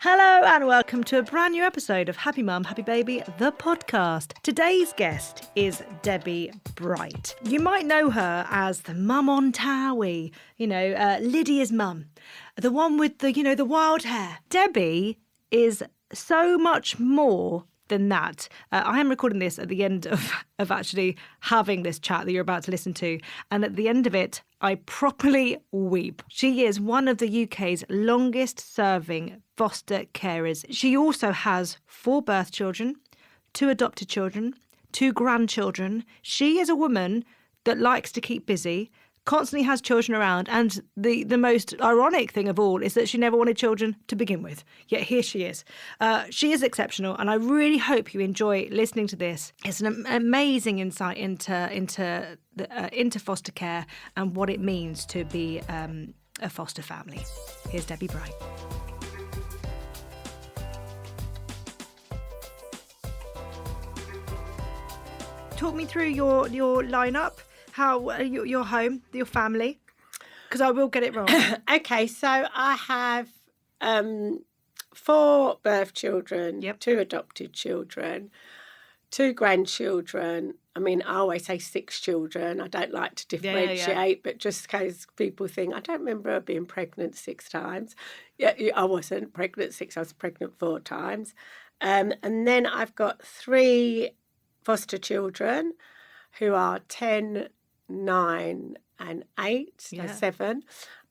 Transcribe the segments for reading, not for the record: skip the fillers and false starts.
Hello and welcome to a brand new episode of Happy Mum, Happy Baby, the podcast. Today's guest is Debbie Bright. You might know her as the mum on TOWIE, Lydia's mum, the one with the wild hair. Debbie is so much more than that. I am recording this at the end of actually having this chat that you're about to listen to. And at the end of it, I properly weep. She is one of the UK's longest serving foster carers. She also has 4 birth children, 2 adopted children, 2 grandchildren. She is a woman that likes to keep busy, constantly has children around, and the most ironic thing of all is that she never wanted children to begin with, yet here she is. She is exceptional, and I really hope you enjoy listening to this. It's an amazing insight into foster care and what it means to be a foster family. Here's Debbie Bright. Talk me through your lineup. How your home, your family, because I will get it wrong. Okay, so I have 4 birth children, 2 adopted children, 2 grandchildren. I mean, I always say 6 children. I don't like to differentiate, but just in case people think, I don't remember her being pregnant 6 times. Yeah, I wasn't pregnant 6, I was pregnant 4 times. And then I've got 3 foster children who are 10, 9 and 8, so 7.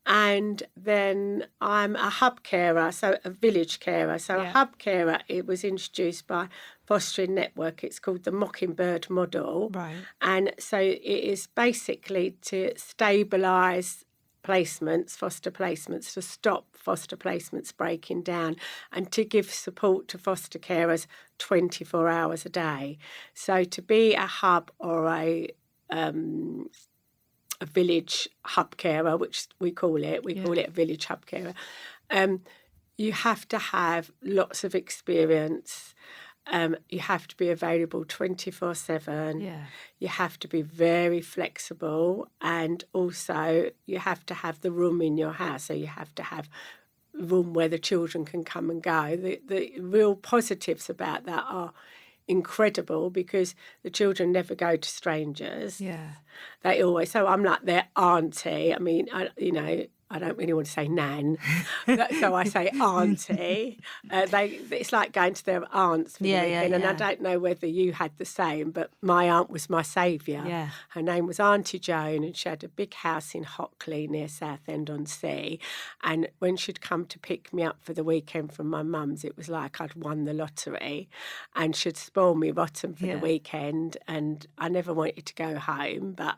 And then I'm a hub carer, so a village carer. So a hub carer, it was introduced by Fostering Network. It's called the Mockingbird model. Right. And so it is basically to stabilise placements, foster placements, to stop foster placements breaking down and to give support to foster carers 24 hours a day. So to be a hub or a village hub carer, which we call it a village hub carer, you have to have lots of experience. You have to be available 24/7. Yeah. You have to be very flexible, and also you have to have the room in your house. So you have to have room where the children can come and go. The real positives about that are incredible because the children never go to strangers. Yeah. They always, so I'm like their auntie. I mean, I don't really want to say nan, so I say auntie. It's like going to their aunts for the weekend, and I don't know whether you had the same, but my aunt was my saviour. Yeah. Her name was Auntie Joan, and she had a big house in Hockley near Southend-on-Sea. And when she'd come to pick me up for the weekend from my mum's, it was like I'd won the lottery, and she'd spoil me rotten for the weekend, and I never wanted to go home, but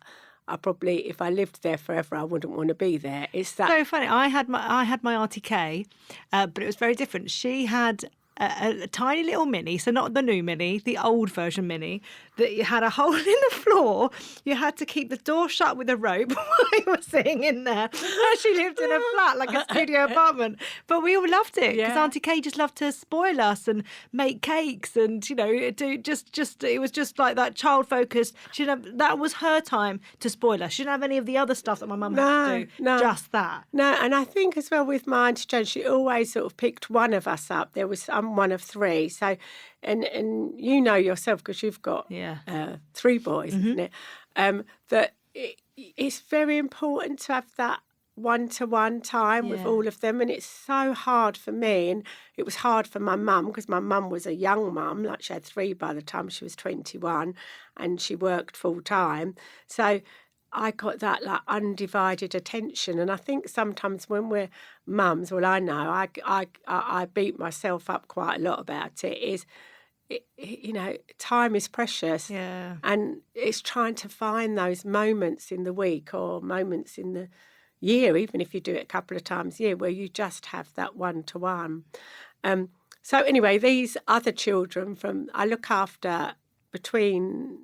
I probably, if I lived there forever, I wouldn't want to be there. It's that So funny. I had my Auntie Kay, but it was very different. She had a tiny little mini, so not the new mini, the old version mini, that you had a hole in the floor. You had to keep the door shut with a rope while you were sitting in there. She lived in a flat, like a studio apartment. But we all loved it because Auntie Kay just loved to spoil us and make cakes and, do just it was just like that child focused. That was her time to spoil us. She didn't have any of the other stuff that my mum had to do. No. Just that. No, and I think as well with my Auntie Joan, she always sort of picked one of us up. There was one of 3. So, and you know yourself because you've got 3 boys, isn't it? That it's very important to have that one-to-one time with all of them, and it's so hard for me, and it was hard for my mum because my mum was a young mum, like she had 3 by the time she was 21, and she worked full-time. So I got that like undivided attention, and I think sometimes when we're mums, well, I know I beat myself up quite a lot about it. Time is precious, and it's trying to find those moments in the week or moments in the year, even if you do it a couple of times a year, where you just have that one-to-one. So anyway, these other children I look after between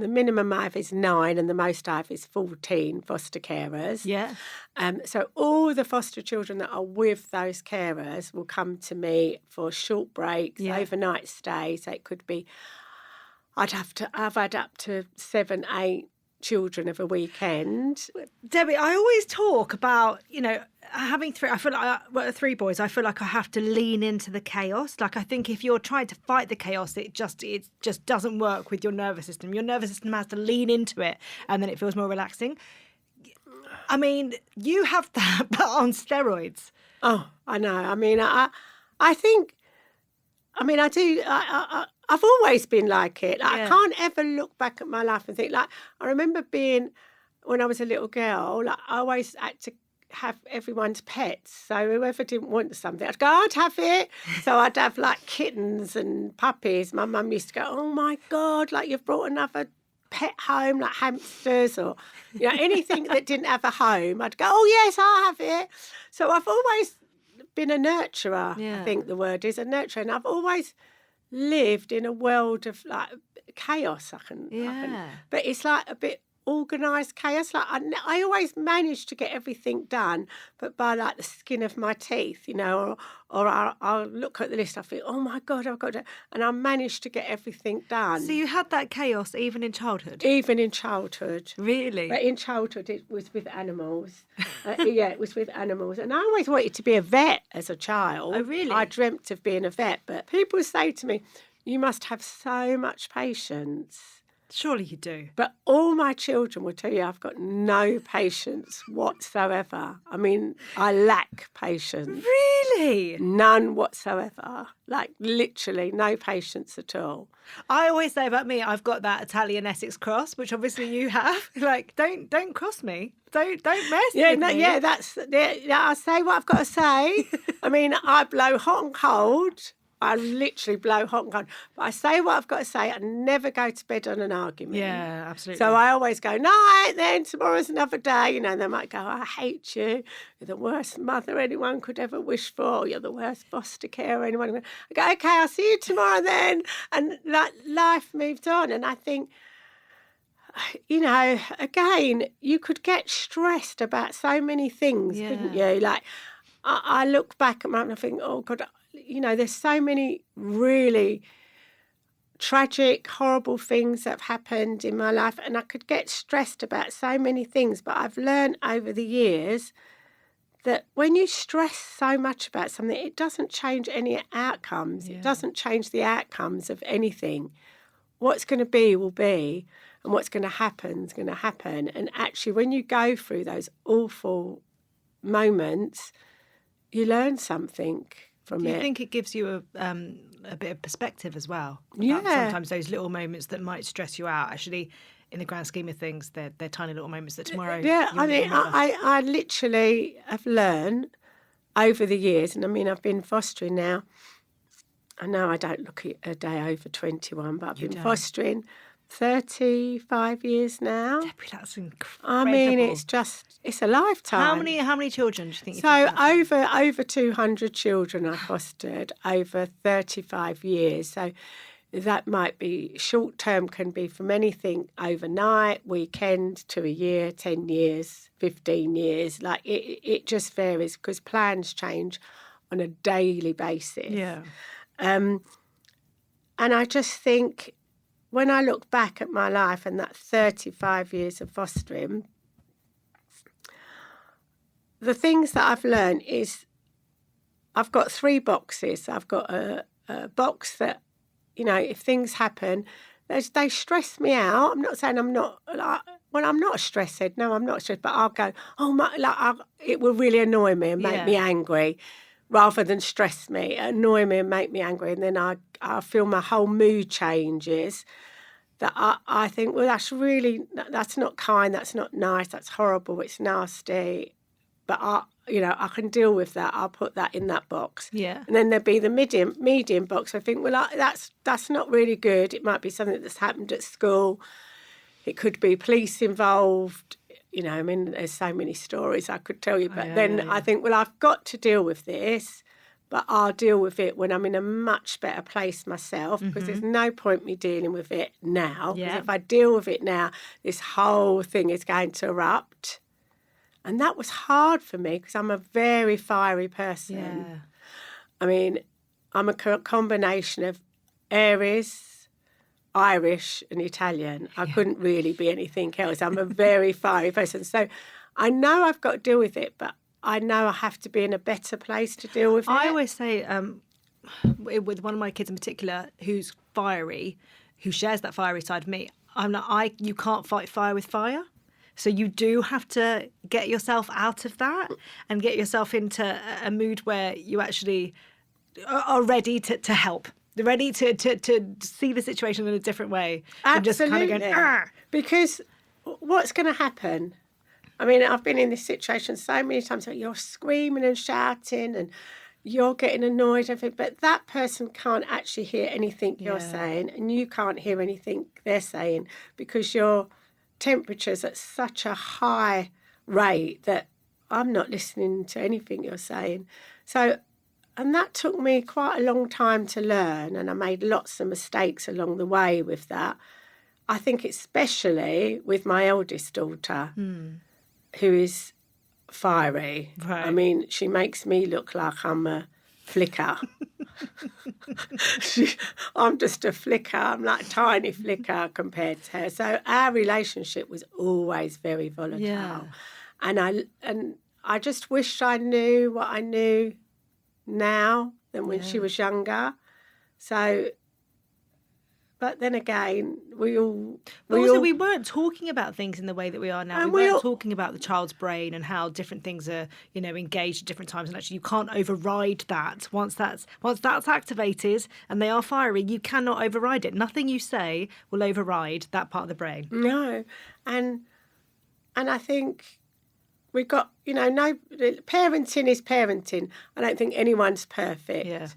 the minimum I have is 9 and the most I have is 14 foster carers. Yeah. So all the foster children that are with those carers will come to me for short breaks, overnight stays. So it could be, I've had up to 7, 8 children of a weekend. Debbie, I always talk about, having three. I feel like three boys. I feel like I have to lean into the chaos. Like I think if you're trying to fight the chaos, it just doesn't work with your nervous system. Your nervous system has to lean into it, and then it feels more relaxing. I mean, you have that, but on steroids. Oh, I know. I mean, I think. I mean, I do. I've always been like it. Like, I can't ever look back at my life and think, like, I remember being, when I was a little girl, like, I always had to have everyone's pets. So whoever didn't want something, I'd go, I'd have it. So I'd have, like, kittens and puppies. My mum used to go, oh, my God, like, you've brought another pet home, like hamsters or, anything that didn't have a home. I'd go, oh, yes, I'll have it. So I've always been a nurturer, I think the word is, a nurturer. And I've always lived in a world of like chaos. But it's like a bit organised chaos. Like I always manage to get everything done, but by like the skin of my teeth, or I'll look at the list. I think, oh my God, I've got to, and I managed to get everything done. So you had that chaos even in childhood? Even in childhood, really? But in childhood, it was with animals. It was with animals, and I always wanted to be a vet as a child. Oh, really? I dreamt of being a vet, but people say to me, "You must have so much patience." Surely you do. But all my children will tell you I've got no patience whatsoever. I mean, I lack patience. Really? None whatsoever. Like, literally no patience at all. I always say about me, I've got that Italian Essex cross, which obviously you have. Like, don't cross me. Don't mess with me. Yeah, I say what I've got to say. I mean, I blow hot and cold. I literally blow hot and cold. But I say what I've got to say. I never go to bed on an argument. Yeah, absolutely. So I always go, night, then tomorrow's another day. And they might go, I hate you. You're the worst mother anyone could ever wish for. You're the worst foster care anyone. I go, okay, I'll see you tomorrow then. And like, life moved on. And I think, again, you could get stressed about so many things, couldn't you? Like, I look back at my and I think, oh, God, there's so many really tragic, horrible things that have happened in my life, and I could get stressed about so many things. But I've learned over the years that when you stress so much about something, it doesn't change any outcomes. Yeah. It doesn't change the outcomes of anything. What's going to be will be, and what's going to happen is going to happen. And actually, when you go through those awful moments, you learn something. Do you think it gives you a bit of perspective as well? Yeah. Sometimes those little moments that might stress you out, actually, in the grand scheme of things, they're tiny little moments that tomorrow... Yeah, I mean, I literally have learned over the years, and I mean, I've been fostering now. I know I don't look a day over 21, but I've been fostering 35 years now. Debbie, that's incredible. I mean, it's a lifetime. How many children do you think? Over 200 children I fostered over 35 years. So that might be short term, can be from anything overnight, weekend to a year, 10 years, 15 years. Like it just varies because plans change on a daily basis. Yeah. And I just think, when I look back at my life and that 35 years of fostering, the things that I've learned is I've got 3 boxes. I've got a box that, if things happen, they stress me out. I'm not saying I'm not, I'm not a stress head. No, I'm not stressed, but I'll go, it will really annoy me and make me angry rather than stress me, annoy me and make me angry. And then I feel my whole mood changes. That I think, well, that's not kind, that's not nice, that's horrible, it's nasty. But I can deal with that. I'll put that in that box. Yeah. And then there'd be the medium box. I think, well, that's not really good. It might be something that's happened at school. It could be police involved. I mean, there's so many stories I could tell you. But I think, well, I've got to deal with this, but I'll deal with it when I'm in a much better place myself, because there's no point me dealing with it now. Because if I deal with it now, this whole thing is going to erupt. And that was hard for me because I'm a very fiery person. Yeah. I mean, I'm a combination of Aries, Irish and Italian. I couldn't really be anything else. I'm a very fiery person. So I know I've got to deal with it, but I know I have to be in a better place to deal with it. I always say, with one of my kids in particular, who's fiery, who shares that fiery side of me, you can't fight fire with fire. So you do have to get yourself out of that and get yourself into a mood where you actually are ready to help. They're ready to see the situation in a different way. Absolutely. Just kind of going, Because what's going to happen? I mean, I've been in this situation so many times where you're screaming and shouting and you're getting annoyed of it, but that person can't actually hear anything you're saying, and you can't hear anything they're saying because your temperature's at such a high rate that I'm not listening to anything you're saying. So, and that took me quite a long time to learn, and I made lots of mistakes along the way with that. I think especially with my eldest daughter, who is fiery. Right. I mean, she makes me look like I'm a flicker. I'm just a flicker. I'm like a tiny flicker compared to her. So our relationship was always very volatile. Yeah. And I just wish I knew what I knew now than when she was younger. So, but then again, we weren't talking about things in the way that we are now. We weren't talking about the child's brain and how different things are, engaged at different times. And actually, you can't override that. Once that's activated and they are fiery, you cannot override it. Nothing you say will override that part of the brain. No, and I think we got, no, parenting is parenting. I don't think anyone's perfect. Yeah.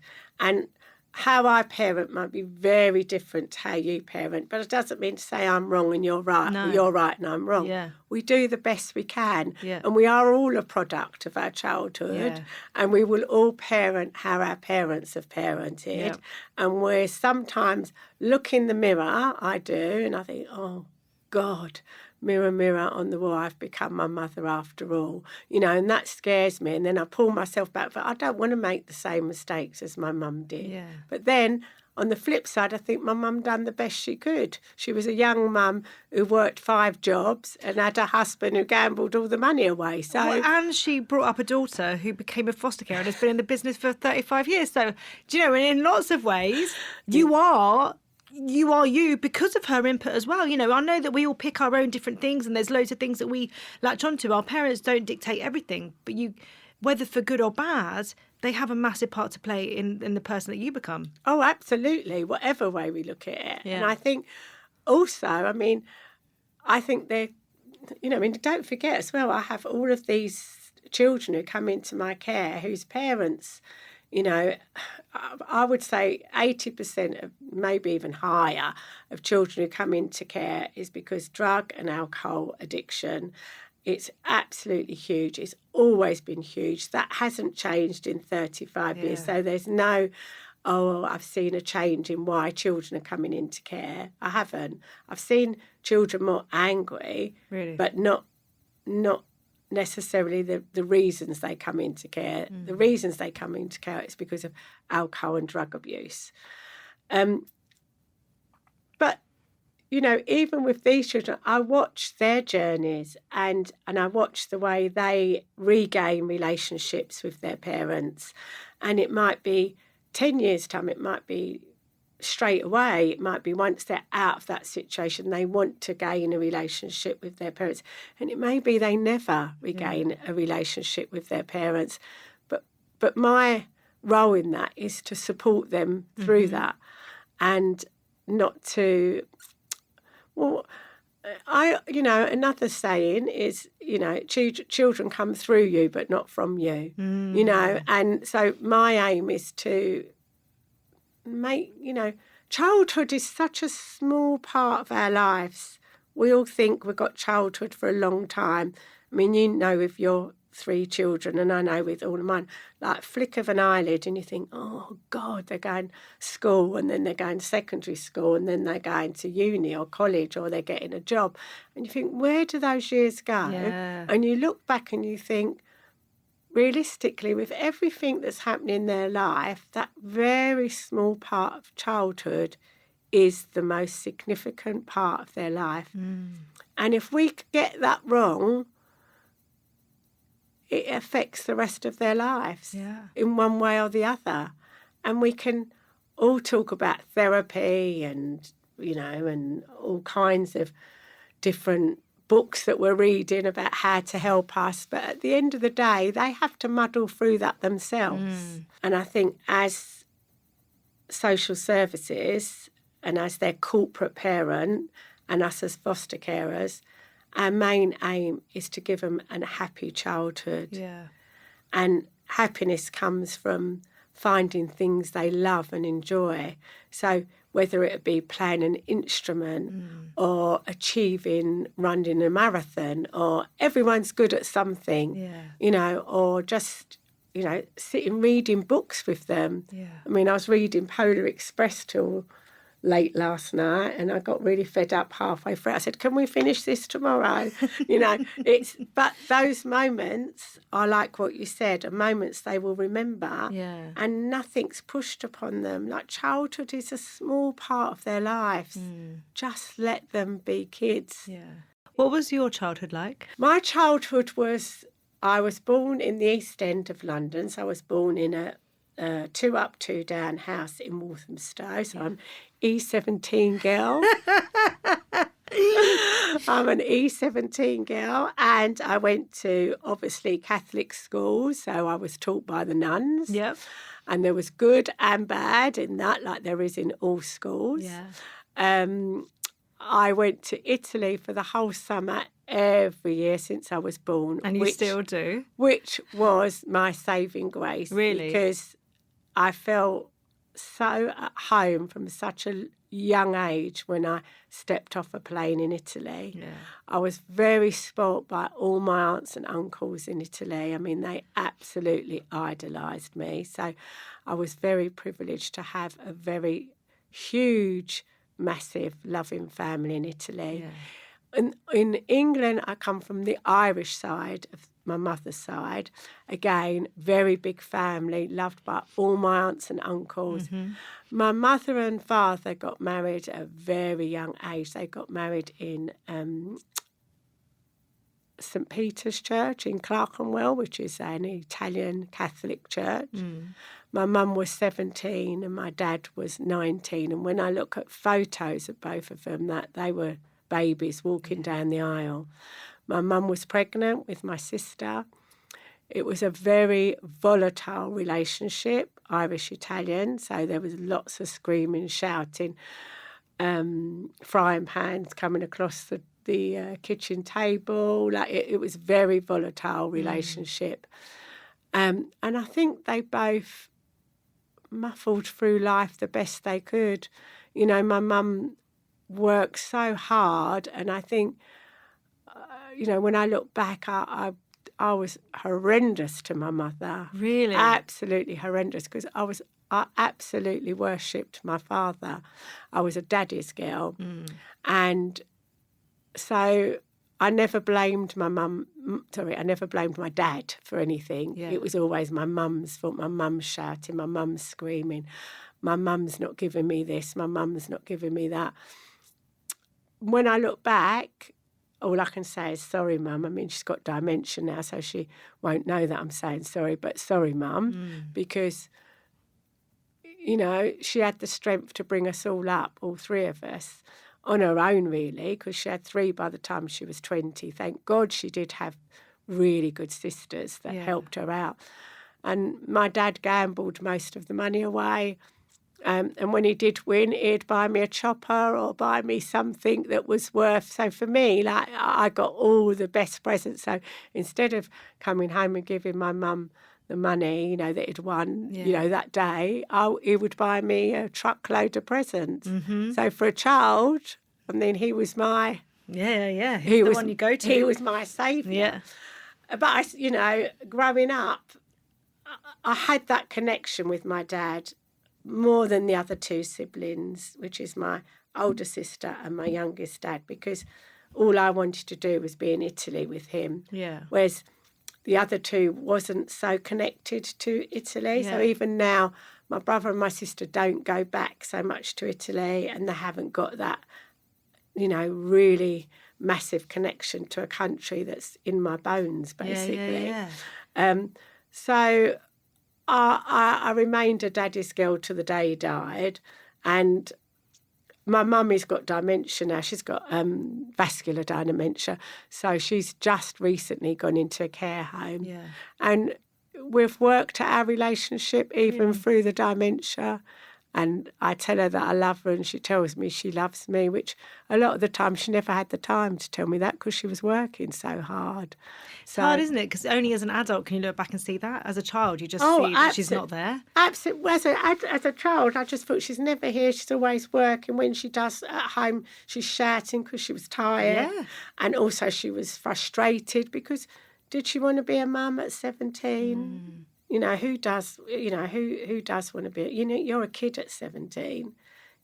And how I parent might be very different to how you parent, but it doesn't mean to say I'm wrong and you're right. No. You're right and I'm wrong. Yeah. We do the best we can, Yeah. and we are all a product of our childhood, and we will all parent how our parents have parented. Yeah. And we sometimes look in the mirror, I do, and I think, oh, God, mirror, mirror on the wall, I've become my mother after all, and that scares me. And then I pull myself back, but I don't want to make the same mistakes as my mum did. Yeah. But then on the flip side, I think my mum done the best she could. She was a young mum who worked 5 jobs and had a husband who gambled all the money away. So, and she brought up a daughter who became a foster care and has been in the business for 35 years. So, in lots of ways, you are you because of her input as well. I know that we all pick our own different things and there's loads of things that we latch onto. Our parents don't dictate everything, but whether for good or bad, they have a massive part to play in the person that you become. Oh, absolutely, whatever way we look at it. Yeah. And I think also, I think they're, don't forget as well, I have all of these children who come into my care whose parents, I would say 80%, maybe even higher, of children who come into care is because drug and alcohol addiction. It's absolutely huge. It's always been huge. That hasn't changed in 35 years. So there's no, I've seen a change in why children are coming into care. I haven't. I've seen children more angry, really, but not necessarily the reasons they come into care. The reasons they come into care is because of alcohol and drug abuse. But, even with these children, I watch their journeys and I watch the way they regain relationships with their parents. And it might be 10 years' time, it might be straight away, it might be once they're out of that situation, they want to gain a relationship with their parents. And it may be they never regain a relationship with their parents. But my role in that is to support them through that and not to... Well, another saying is, children come through you, but not from you, and so my aim is to make, childhood is such a small part of our lives. We all think we've got childhood for a long time. I mean, with your 3 children, and I know with all of mine, like flick of an eyelid, and you think, oh God, they're going to school, and then they're going to secondary school, and then they're going to uni or college, or they're getting a job, and you think, where do those years go? Yeah. And you look back and you think, realistically, with everything that's happening in their life, that very small part of childhood is the most significant part of their life. And if we get that wrong, it affects the rest of their lives in one way or the other. And we can all talk about therapy and, and all kinds of different books that we're reading about how to help us. But at the end of the day, they have to muddle through that themselves. And I think as social services and as their corporate parent and us as foster carers, our main aim is to give them a happy childhood. Yeah. And happiness comes from finding things they love and enjoy. So whether it be playing an instrument or achieving running a marathon, or everyone's good at something, or just, sitting reading books with them. Yeah. I mean, I was reading Polar Express till late last night and I got really fed up halfway through. I said, can we finish this tomorrow? But those moments are like what you said, are moments they will remember, and nothing's pushed upon them. Like, childhood is a small part of their lives. Just let them be kids. What was your childhood like? My childhood was, I was born in the East End of London, so I was born in a 2 up, 2 down house in Walthamstow. So I'm E17 girl. I'm an E17 girl, and I went to obviously Catholic schools, so I was taught by the nuns. Yep. And there was good and bad in that, like there is in all schools. Yeah. I went to Italy for the whole summer every year since I was born. And you still do? Which was my saving grace. Really? Because I felt so at home from such a young age when I stepped off a plane in Italy. Yeah. I was very spoilt by all my aunts and uncles in Italy. I mean, they absolutely idolised me. So I was very privileged to have a very huge, massive, loving family in Italy. Yeah. In England, I come from the Irish side of my mother's side. Again, very big family, loved by all my aunts and uncles. My mother and father got married at a very young age. They got married in St. Peter's Church in Clerkenwell, which is an Italian Catholic church. My mum was 17 and my dad was 19. And when I look at photos of both of them, that they were babies walking down the aisle. My mum was pregnant with my sister. It was a very volatile relationship, Irish-Italian, so there was lots of screaming, shouting, frying pans coming across the kitchen table. Like it was a very volatile relationship. And I think they both muffled through life the best they could. My mum worked so hard, and I think, when I look back, I was horrendous to my mother. Really? Absolutely horrendous, because I absolutely worshipped my father. I was a daddy's girl. And so I never blamed my dad for anything. Yeah. It was always my mum's fault. My mum's shouting, my mum's screaming, my mum's not giving me this, my mum's not giving me that. When I look back, all I can say is, sorry, Mum. I mean, she's got dementia now, so she won't know that I'm saying sorry, but sorry, Mum, because, she had the strength to bring us all up, all three of us, on her own, really, because she had 3 by the time she was 20. Thank God she did have really good sisters that helped her out. And my dad gambled most of the money away. And when he did win, he'd buy me a chopper or buy me something that was worth. So for me, like, I got all the best presents. So instead of coming home and giving my mum the money, that he'd won, that day, he would buy me a truckload of presents. So for a child, I mean, he was my... Yeah. He was the one you go to. He was my saviour. Yeah. But, growing up, I had that connection with my dad more than the other 2 siblings, which is my older sister and my youngest dad, because all I wanted to do was be in Italy with him. Yeah. Whereas the other 2 wasn't so connected to Italy. Yeah. So even now, my brother and my sister don't go back so much to Italy, and they haven't got that, really massive connection to a country that's in my bones, basically. So I remained a daddy's girl to the day he died, and my mummy's got dementia now. She's got vascular dementia, so she's just recently gone into a care home. Yeah. And we've worked at our relationship even through the dementia. And I tell her that I love her, and she tells me she loves me, which a lot of the time she never had the time to tell me that because she was working so hard. It's hard, isn't it? Because only as an adult can you look back and see that. As a child, you just see that she's not there. Absolutely. As a child, I just thought she's never here. She's always working. When she does at home, she's shouting because she was tired. Yeah. And also she was frustrated because did she want to be a mum at 17? Who does want to be? You're a kid at 17.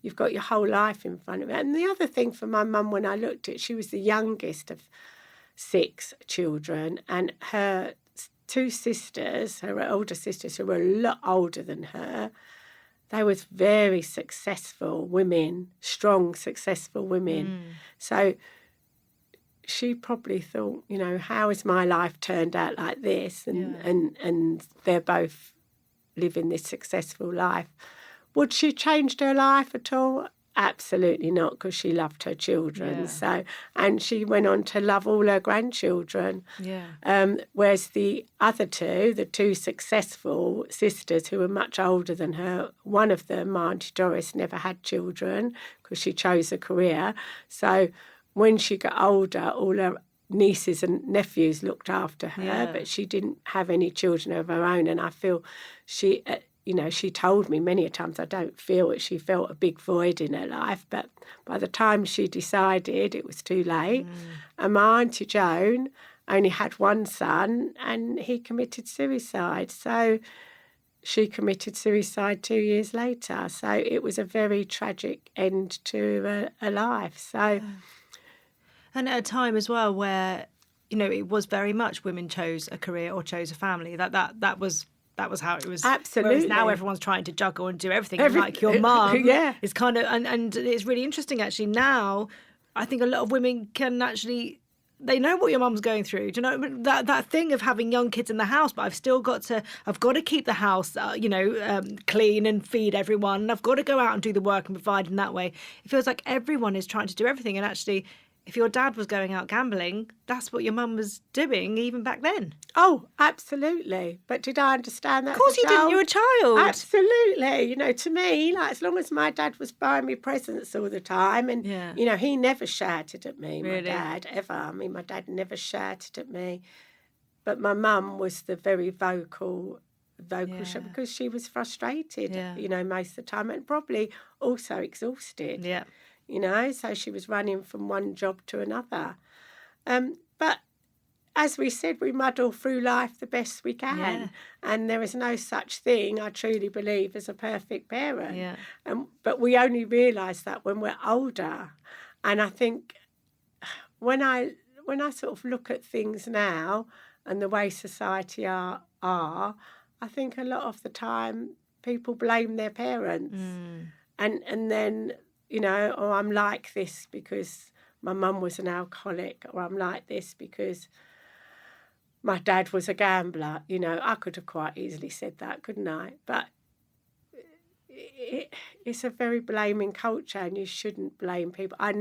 You've got your whole life in front of you. And the other thing for my mum, when I looked at it, she was the youngest of 6 children, and her 2 sisters, her older sisters, who were a lot older than her, they were very successful women, strong, successful women. So she probably thought, how has my life turned out like this? And they're both living this successful life. Would she changed her life at all? Absolutely not, because she loved her children. So, and she went on to love all her grandchildren. Whereas the other 2, the 2 successful sisters who were much older than her, one of them, my Auntie Doris, never had children because she chose a career. So when she got older, all her nieces and nephews looked after her, but she didn't have any children of her own. And I feel she, she told me many a times, I don't feel it. She felt a big void in her life. But by the time she decided, it was too late. And my Auntie Joan only had one son, and he committed suicide. So she committed suicide 2 years later. So it was a very tragic end to a life. So... And at a time as well where, it was very much women chose a career or chose a family. That was how it was. Absolutely. Whereas now everyone's trying to juggle and do everything. And like your mum is kind of, and it's really interesting actually. Now, I think a lot of women can actually, they know what your mum's going through. Do you know that thing of having young kids in the house? But I've got to keep the house, clean and feed everyone. And I've got to go out and do the work and provide in that way. It feels like everyone is trying to do everything, and actually, if your dad was going out gambling, that's what your mum was doing even back then. Oh, absolutely. But did I understand that? Of course you didn't. You were a child. Absolutely. To me, as long as my dad was buying me presents all the time, and, he never shouted at me, my dad, ever. I mean, my dad never shouted at me. But my mum was the very vocal because she was frustrated, most of the time, and probably also exhausted. Yeah. So she was running from one job to another. But as we said, we muddle through life the best we can. Yeah. And there is no such thing, I truly believe, as a perfect parent. Yeah. But we only realise that when we're older. And I think when I sort of look at things now and the way society are, I think a lot of the time people blame their parents. And then... I'm like this because my mum was an alcoholic, or I'm like this because my dad was a gambler. I could have quite easily said that, couldn't I? But it's a very blaming culture, and you shouldn't blame people. I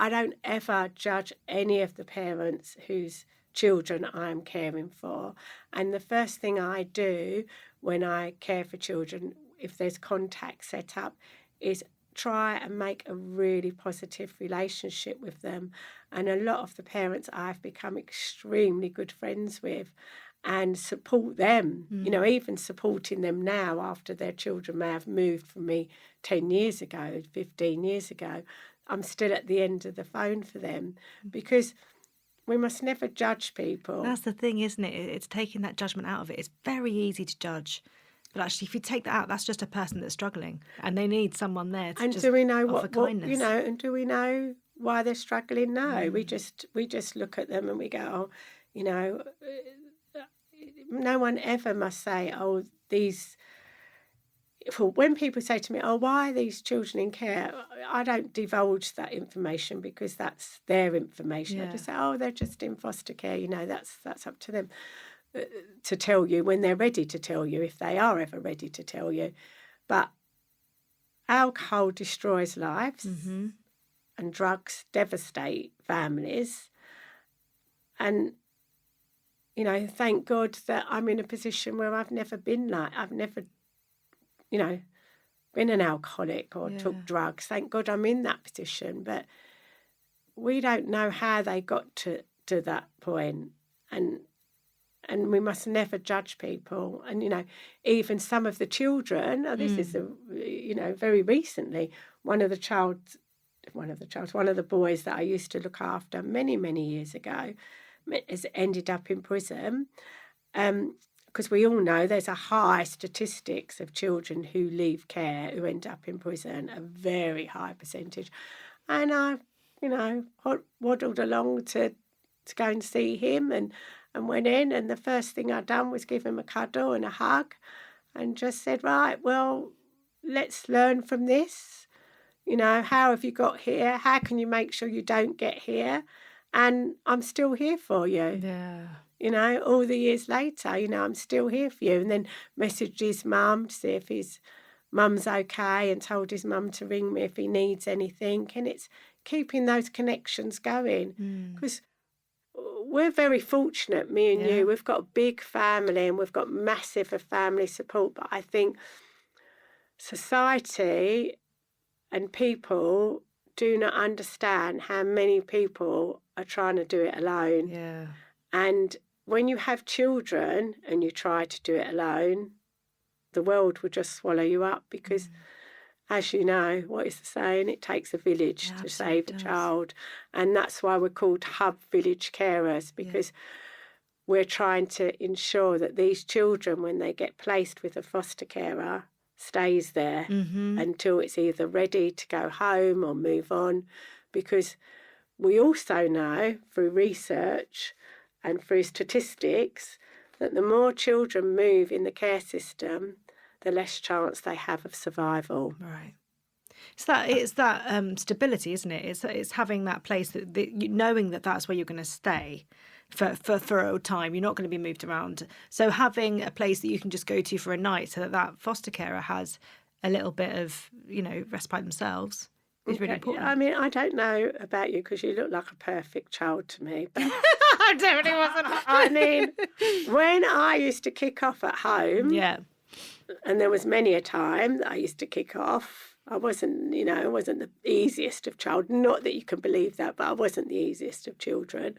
don't ever judge any of the parents whose children I'm caring for. And the first thing I do when I care for children, if there's contact set up, is try and make a really positive relationship with them. And a lot of the parents I've become extremely good friends with, and support them, even supporting them now after their children may have moved from me 10 years ago, 15 years ago. I'm still at the end of the phone for them, because we must never judge people. That's the thing, isn't it? It's taking that judgment out of it. It's very easy to judge. But actually, if you take that out, that's just a person that's struggling, and they need someone there to just offer kindness. And do we know why they're struggling? No, we just look at them and we go, no one ever must say, oh, these. when people say to me, "Oh, why are these children in care?" I don't divulge that information because that's their information. I just say, "Oh, they're just in foster care. That's up to them to tell you when they're ready to tell you, if they are ever ready to tell you." But alcohol destroys lives, and drugs devastate families. And thank God that I'm in a position where I've never been been an alcoholic or took drugs. Thank God I'm in that position. But we don't know how they got to that point. And we must never judge people. And, even some of the children, this is, very recently, one of the boys that I used to look after many, many years ago has ended up in prison. Because we all know there's a high statistics of children who leave care who end up in prison, a very high percentage. And I, waddled along to go and see him and went in, and the first thing I'd done was give him a cuddle and a hug and just said, right, well, let's learn from this. How have you got here? How can you make sure you don't get here? And I'm still here for you. Yeah. All the years later, I'm still here for you. And then messaged his mum to see if his mum's okay and told his mum to ring me if he needs anything. And it's keeping those connections going. Because we're very fortunate, me and you. We've got a big family and we've got massive family support. But I think society and people do not understand how many people are trying to do it alone. Yeah. And when you have children and you try to do it alone, the world will just swallow you up because, as you know, what is the saying? It takes a village to save a child. And that's why we're called hub village carers, because we're trying to ensure that these children, when they get placed with a foster carer, stays there until it's either ready to go home or move on. Because we also know through research and through statistics that the more children move in the care system, the less chance they have of survival. Right. It's that stability, isn't it? It's having that place knowing that that's where you're going to stay for a time. You're not going to be moved around. So having a place that you can just go to for a night, so that foster carer has a little bit of respite themselves, is really important. I mean, I don't know about you because you look like a perfect child to me. But I definitely wasn't. I mean, when I used to kick off at home, and there was many a time that I used to kick off. I wasn't the easiest of child. Not that you can believe that, but I wasn't the easiest of children.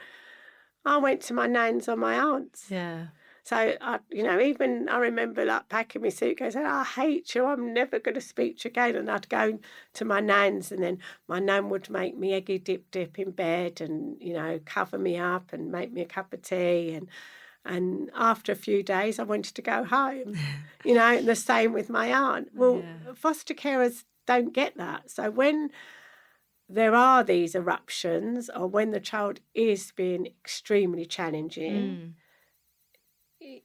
I went to my nan's or my aunt's. Yeah. So, I remember packing my suitcase and I hate you, I'm never going to speak to you again. And I'd go to my nan's and then my nan would make me eggy dip in bed and, cover me up and make me a cup of tea. And after a few days, I wanted to go home, and the same with my aunt. Well, foster carers don't get that. So when there are these eruptions or when the child is being extremely challenging,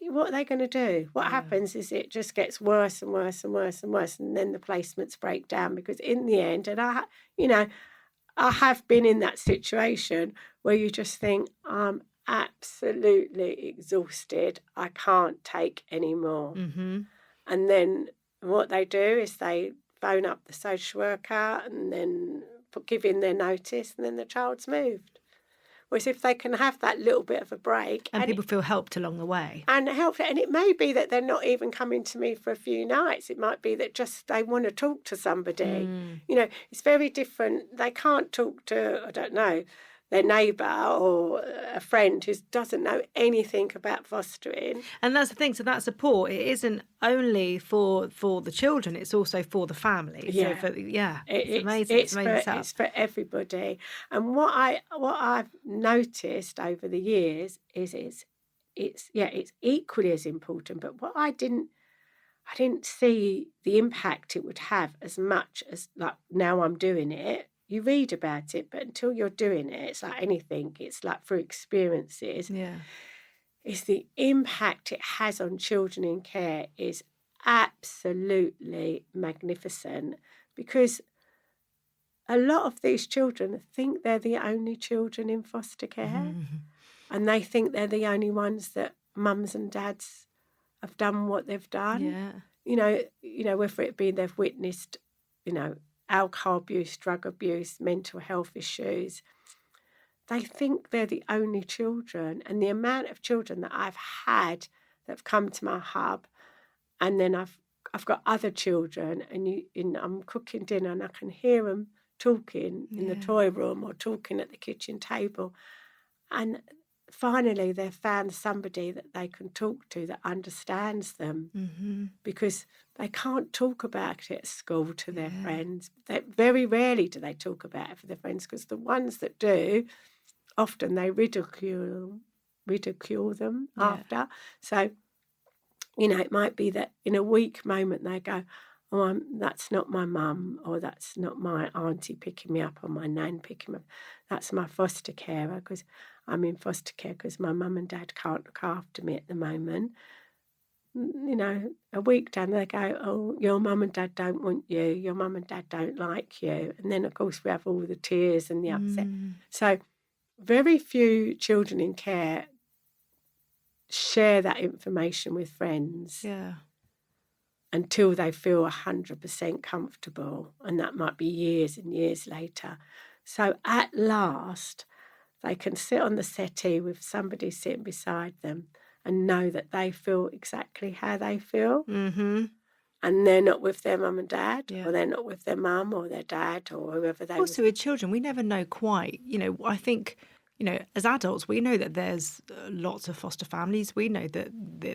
what are they going to do? What happens is it just gets worse and worse and worse and worse, and then the placements break down because in the end, and I have been in that situation where you just think, I'm absolutely exhausted. I can't take any more. And then what they do is they phone up the social worker and then give in their notice, and then the child's moved. Whereas if they can have that little bit of a break. And people feel helped along the way. And it may be that they're not even coming to me for a few nights. It might be that just they want to talk to somebody. It's very different. They can't talk to, I don't know, their neighbour or a friend who doesn't know anything about fostering. And that's the thing. So that support, it isn't only for the children, it's also for the family. Yeah. So it's amazing. It's for everybody. And what I've noticed over the years is it's equally as important. But what I didn't see the impact it would have as much as like now I'm doing it. You read about it, but until you're doing it, it's like anything. It's like through experiences. Yeah. It's the impact it has on children in care is absolutely magnificent, because a lot of these children think they're the only children in foster care, and they think they're the only ones that mums and dads have done what they've done. Yeah. Whether it be they've witnessed, alcohol abuse, drug abuse, mental health issues. They think they're the only children. And the amount of children that I've had that have come to my hub, and then I've got other children, and I'm cooking dinner and I can hear them talking in the toy room or talking at the kitchen table. And finally, they've found somebody that they can talk to that understands them, because they can't talk about it at school to their friends. Very rarely do they talk about it for their friends, because the ones that do, often they ridicule them after. So, it might be that in a weak moment they go, oh, that's not my mum, or that's not my auntie picking me up, or my nan picking me up. That's my foster carer, because I'm in foster care because my mum and dad can't look after me at the moment. A week down, they go, oh, your mum and dad don't want you, your mum and dad don't like you. And then, of course, we have all the tears and the upset. So very few children in care share that information with friends until they feel 100% comfortable, and that might be years and years later. So at last, they can sit on the settee with somebody sitting beside them and know that they feel exactly how they feel. And they're not with their mum and dad, or they're not with their mum or their dad or whoever they Also, with children, we never know quite. I think, as adults, we know that there's lots of foster families. We know that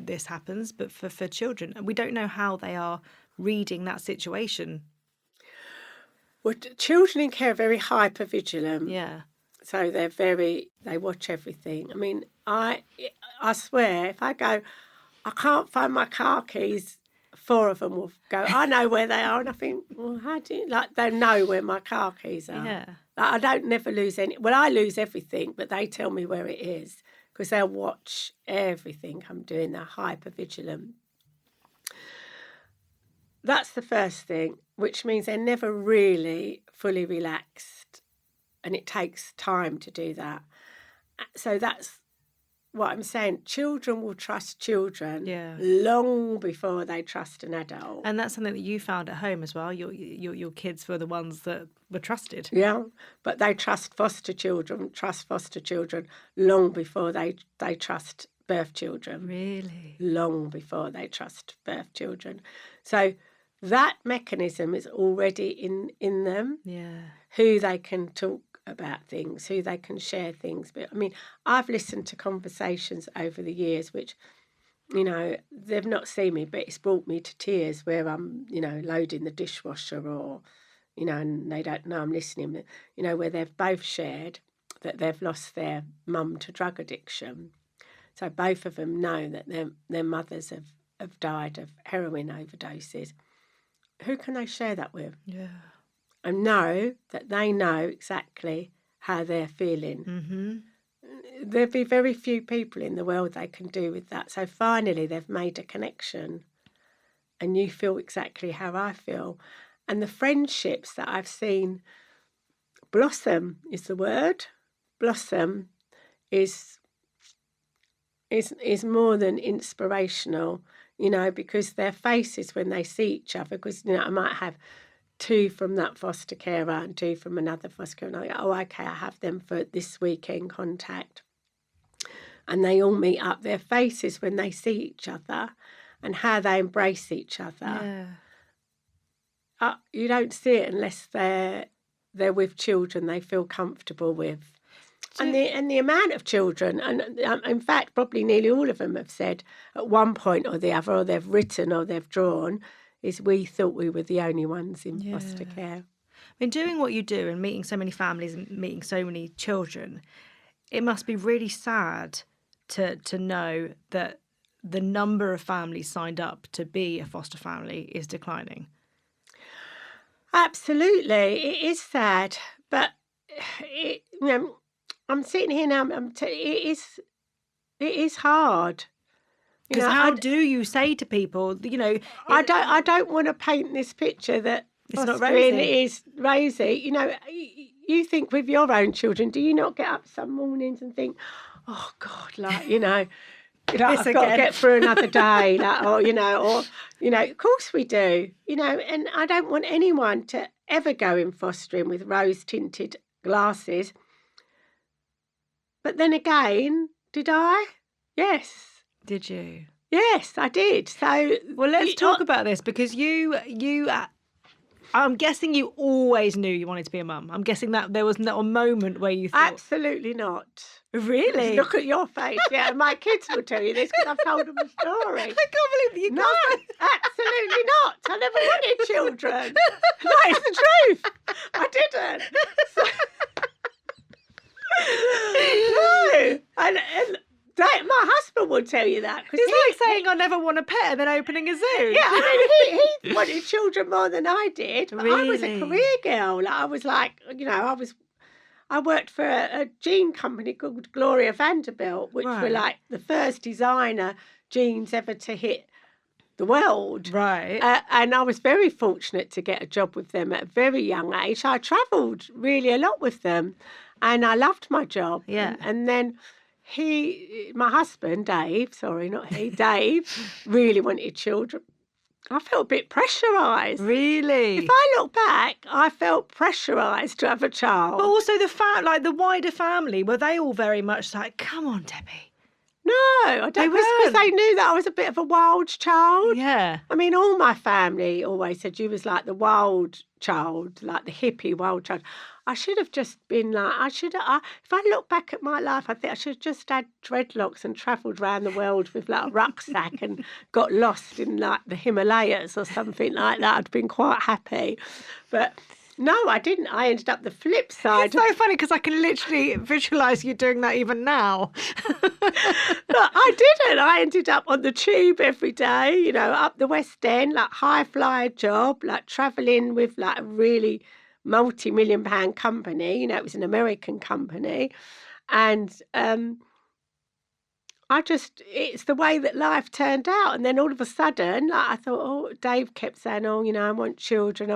this happens, but for children, we don't know how they are reading that situation. Well, children in care are very hyper-vigilant. Yeah. So they watch everything. I mean, I swear, if I go, I can't find my car keys, 4 of them will go, I know where they are. And I think, well, how do you, they know where my car keys are. Yeah. I don't never lose any. Well, I lose everything, but they tell me where it is, because they'll watch everything I'm doing. They're hyper-vigilant. That's the first thing, which means they're never really fully relaxed, and it takes time to do that. So that's what I'm saying. Children will trust children long before they trust an adult. And that's something that you found at home as well. Your kids were the ones that were trusted. Yeah, but they trust foster children long before they trust birth children. Really? Long before they trust birth children. So that mechanism is already in them. Yeah. Who they can talk about things, who they can share things. But I mean, I've listened to conversations over the years which, they've not seen me, but it's brought me to tears, where I'm, loading the dishwasher, or, and they don't know I'm listening, where they've both shared that they've lost their mum to drug addiction. So both of them know that their mothers have died of heroin overdoses. Who can they share that with? Yeah. And know that they know exactly how they're feeling. Mm-hmm. There'll be very few people in the world they can do with that. So finally they've made a connection, and you feel exactly how I feel. And the friendships that I've seen blossom is the word. Blossom is more than inspirational, because their faces when they see each other, because, I might have 2 from that foster carer and 2 from another foster carer. And I go, oh, okay, I have them for this weekend contact. And they all meet up. Their faces when they see each other and how they embrace each other. Yeah. You don't see it unless they're with children they feel comfortable with. And the amount of children, and in fact, probably nearly all of them have said at one point or the other, or they've written or they've drawn, is we thought we were the only ones in foster care. I mean, doing what you do and meeting so many families and meeting so many children, it must be really sad to know that the number of families signed up to be a foster family is declining. Absolutely, it is sad, but I'm sitting here now. It is hard. Because how do you say to people, I don't want to paint this picture that it's not fostering rosy. is rosy. You think with your own children, do you not get up some mornings and think, oh God, I've got to get through another day, of course we do, and I don't want anyone to ever go in fostering with rose-tinted glasses. But then again, did I? Yes. Did you? Yes, I did. So, well, let's talk about this, because I'm guessing you always knew you wanted to be a mum. I'm guessing that there was not a moment where you thought... Absolutely not. Really? Look at your face. Yeah, my kids will tell you this because I've told them a story. I can't believe you No, absolutely not. I never wanted children. That is the truth. I didn't. No. And my husband would tell you that. It's like saying I never want a pet and then opening a zoo. Yeah, I mean, he wanted children more than I did. But really? I was a career girl. I was like, I worked for a jean company called Gloria Vanderbilt, which were like the first designer jeans ever to hit the world. Right. And I was very fortunate to get a job with them at a very young age. I travelled really a lot with them and I loved my job. Yeah. And then my husband, Dave, really wanted children. I felt a bit pressurised. Really? If I look back, I felt pressurised to have a child. But also the wider family, were they all very much like, come on, Debbie? No, I don't. Because they knew that I was a bit of a wild child. Yeah. I mean, all my family always said you was like the wild child, like the hippie wild child. I should have just been like, if I look back at my life, I think I should have just had dreadlocks and travelled around the world with like a rucksack and got lost in like the Himalayas or something like that. I'd been quite happy. But no, I didn't. I ended up the flip side. It's so funny because I can literally visualise you doing that even now. But I didn't. I ended up on the tube every day, up the West End, like high-flyer job, like travelling with like a really multi-million-pound company. It was an American company. And it's the way that life turned out. And then all of a sudden, I thought, Dave kept saying, I want children.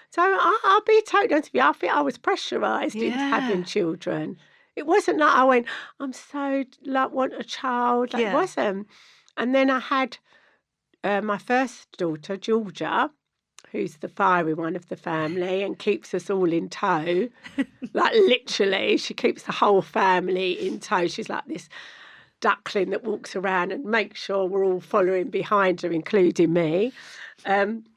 So I'll be totally honest with you, I think I was pressurised into having children. It wasn't like I went, I'm so want a child. It wasn't. And then I had my first daughter, Georgia, who's the fiery one of the family and keeps us all in tow. Like literally, she keeps the whole family in tow. She's like this duckling that walks around and makes sure we're all following behind her, including me. And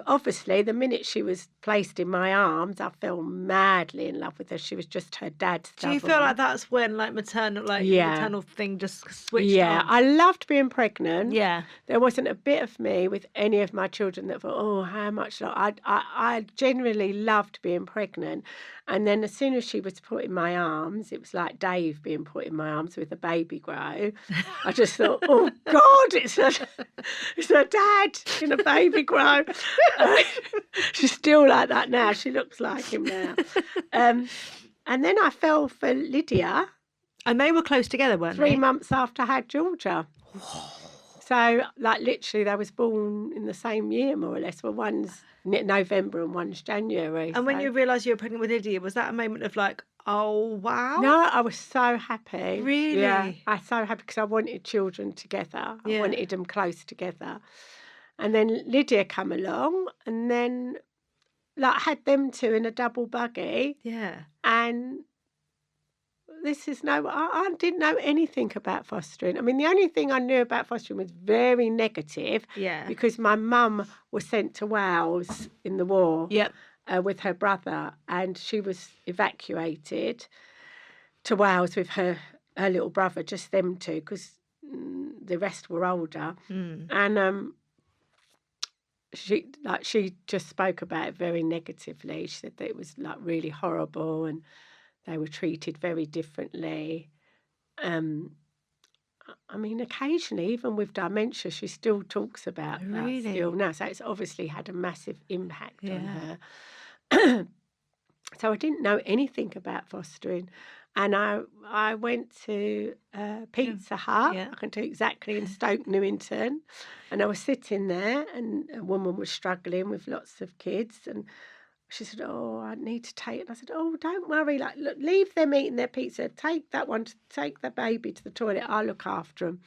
obviously, the minute she was placed in my arms, I fell madly in love with her. She was just her dad's. Do you feel like that's when maternal thing just switched on? Yeah, I loved being pregnant. Yeah. There wasn't a bit of me with any of my children that thought, how much. I genuinely loved being pregnant. And then as soon as she was put in my arms, it was like Dave being put in my arms with a baby grow. I just thought, oh God, it's a dad in a baby grow. She's still like that now. She looks like him now. And then I fell for Lydia. And they were close together, weren't they? 3 months after I had Georgia. So, like, literally, they was born in the same year, more or less. Well, one's November and one's January. And when you realised you were pregnant with Lydia, was that a moment of like, oh, wow? No, I was so happy. Really? Yeah, I was so happy because I wanted children together. I wanted them close together. And then Lydia came along and then like had them two in a double buggy. Yeah. And I didn't know anything about fostering. I mean, the only thing I knew about fostering was very negative. Yeah. Because my mum was sent to Wales in the war. Yep. With her brother, and she was evacuated to Wales with her little brother, just them two, because the rest were older. And she just spoke about it very negatively. She said that it was like really horrible and they were treated very differently. I mean, occasionally, even with dementia, she still talks about that still now. So it's obviously had a massive impact on her. So I didn't know anything about fostering. And I went to Pizza Hut. Yeah. I can do exactly in Stoke Newington. And I was sitting there, and a woman was struggling with lots of kids. And she said, "Oh, I need to take it." And I said, "Oh, don't worry. Like, look, leave them eating their pizza. Take the baby to the toilet. I'll look after them."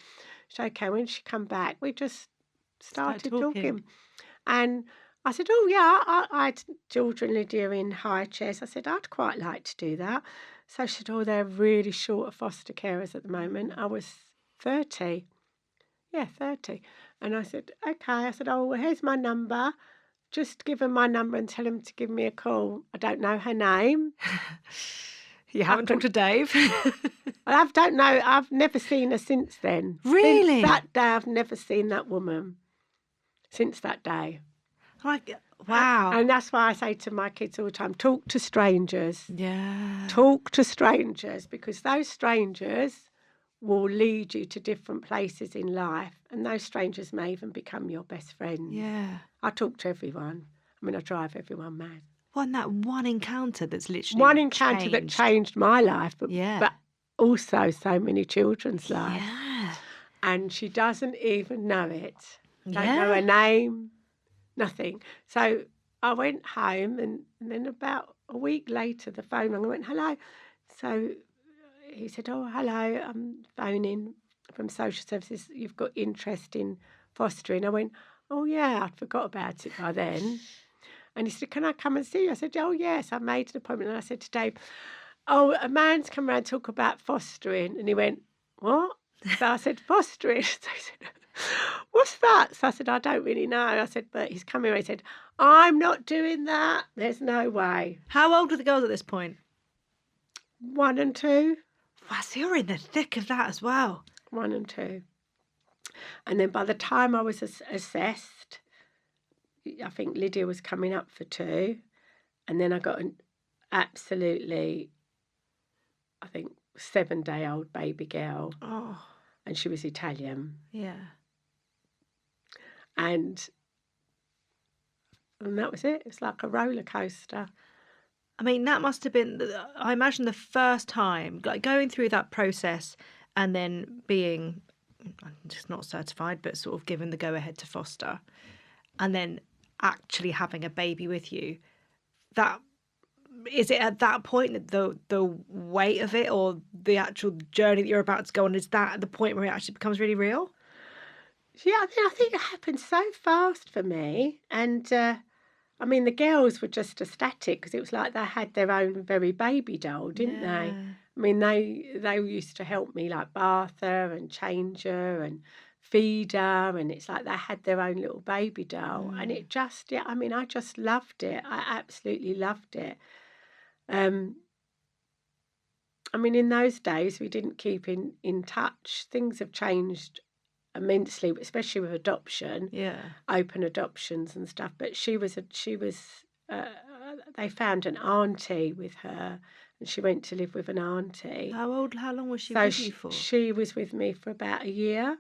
She said, "Okay." When she come back, we just started talking. And I said, "Oh, yeah, I had children, Lydia, in high chairs." I said, "I'd quite like to do that." So she said, "Oh, they're really short of foster carers at the moment." I was 30. Yeah, 30. And I said, "Okay." I said, "Oh, well, here's my number. Just give them my number and tell them to give me a call." I don't know her name. You haven't talked to Dave? I don't know. I've never seen her since then. Really? Since that day, I've never seen that woman. Since that day. Wow. And that's why I say to my kids all the time, talk to strangers. Yeah. Talk to strangers, because those strangers will lead you to different places in life, and those strangers may even become your best friends. Yeah. I talk to everyone. I mean, I drive everyone mad. Well, and that one encounter that's literally One encounter that changed my life, but also so many children's lives. Yeah. And she doesn't even know it. Don't know her name, nothing. So I went home, and then about a week later, the phone rang. I went, "Hello." So he said, "Oh, hello, I'm phoning from social services. You've got interest in fostering." I went, "Oh, yeah, I'd forgot about it by then." And he said, "Can I come and see you?" I said, "Oh, yes." I made an appointment, and I said to Dave, "Oh, a man's come around to talk about fostering." And he went, "What?" So I said, "Fostering." So he said, "What's that?" So I said, "I don't really know." I said, "But he's coming around." He said, "I'm not doing that. There's no way." How old were the girls at this point? 1 and 2. Wow, so you're in the thick of that as well. 1 and 2. And then by the time I was assessed, I think Lydia was coming up for 2. And then I got an absolutely, I think, 7-day-old baby girl. Oh. And she was Italian. Yeah. And that was it. It was like a roller coaster. I mean, that must have been, I imagine, the first time, like going through that process and then being just not certified, but sort of given the go-ahead to foster, and then actually having a baby with you. That is it at that point that the weight of it, or the actual journey that you're about to go on, is that at the point where it actually becomes really real? Yeah, I think it happened so fast for me. And I mean, the girls were just ecstatic, because it was like they had their own very baby doll, didn't they? I mean, they used to help me, like bath her and change her and feed her, and it's like they had their own little baby doll. And it just, I mean, I just loved it. I absolutely loved it. I mean, in those days, we didn't keep in touch. Things have changed immensely, especially with adoption, open adoptions and stuff. But they found an auntie with her, and she went to live with an auntie. How long was she with you for? She was with me for about a year.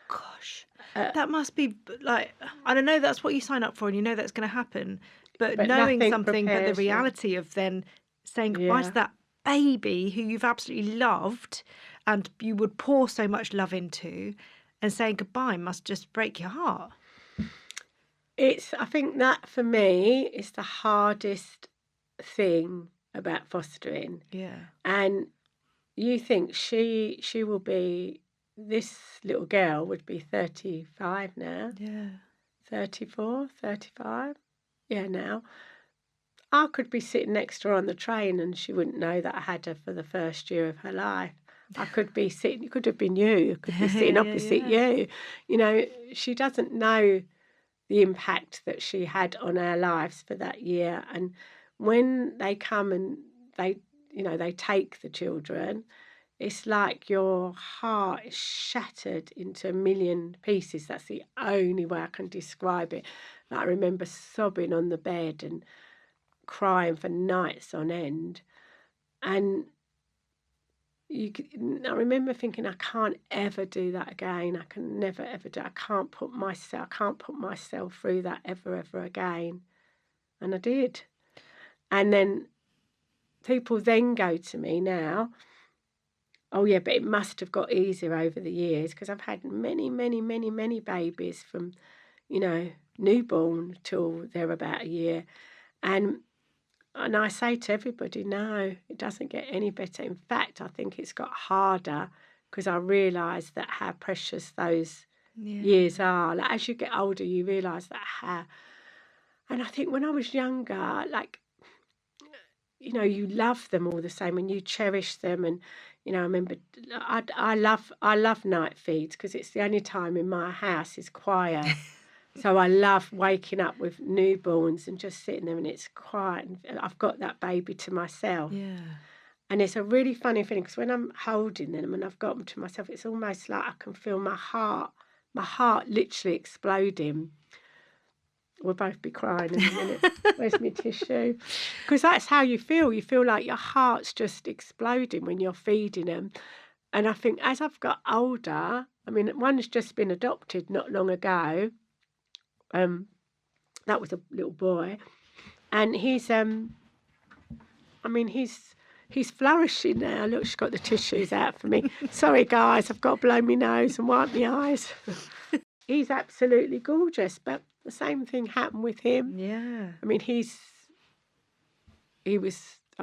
Gosh, that must be like, I don't know, that's what you sign up for, and you know that's going to happen. But knowing something, but the reality of then saying goodbye to that baby who you've absolutely loved and you would pour so much love into, and saying goodbye must just break your heart. I think that for me is the hardest thing about fostering. Yeah. And you think she will be, this little girl would be 35 now. Yeah. 34, 35. Yeah, now. I could be sitting next to her on the train and she wouldn't know that I had her for the first year of her life. I could be sitting, it could have been you, I could be sitting opposite you. You know, she doesn't know the impact that she had on our lives for that year. And when they come and they take the children, it's like your heart is shattered into a million pieces. That's the only way I can describe it. Like, I remember sobbing on the bed and crying for nights on end. And I remember thinking, I can't ever do that again. I can never ever do it. I can't put myself through that ever again. And I did. And then people then go to me now, oh yeah, but it must have got easier over the years, because I've had many, many, many, many babies from, newborn till they're about a year. And I say to everybody, no, it doesn't get any better. In fact, I think it's got harder, because I realise that how precious those years are. Like, as you get older, you realise that how... And I think when I was younger, like, you love them all the same and you cherish them. And, I remember I love night feeds, because it's the only time in my house is quiet. So I love waking up with newborns and just sitting there and it's quiet. And I've got that baby to myself. Yeah. And it's a really funny feeling, because when I'm holding them and I've got them to myself, it's almost like I can feel my heart literally exploding. We'll both be crying in a minute. Where's my tissue? Because that's how you feel. You feel like your heart's just exploding when you're feeding them. And I think as I've got older, I mean, one's just been adopted not long ago. That was a little boy. And he's flourishing now. Look, she's got the tissues out for me. Sorry, guys, I've got to blow my nose and wipe my eyes. He's absolutely gorgeous, but the same thing happened with him. Yeah. I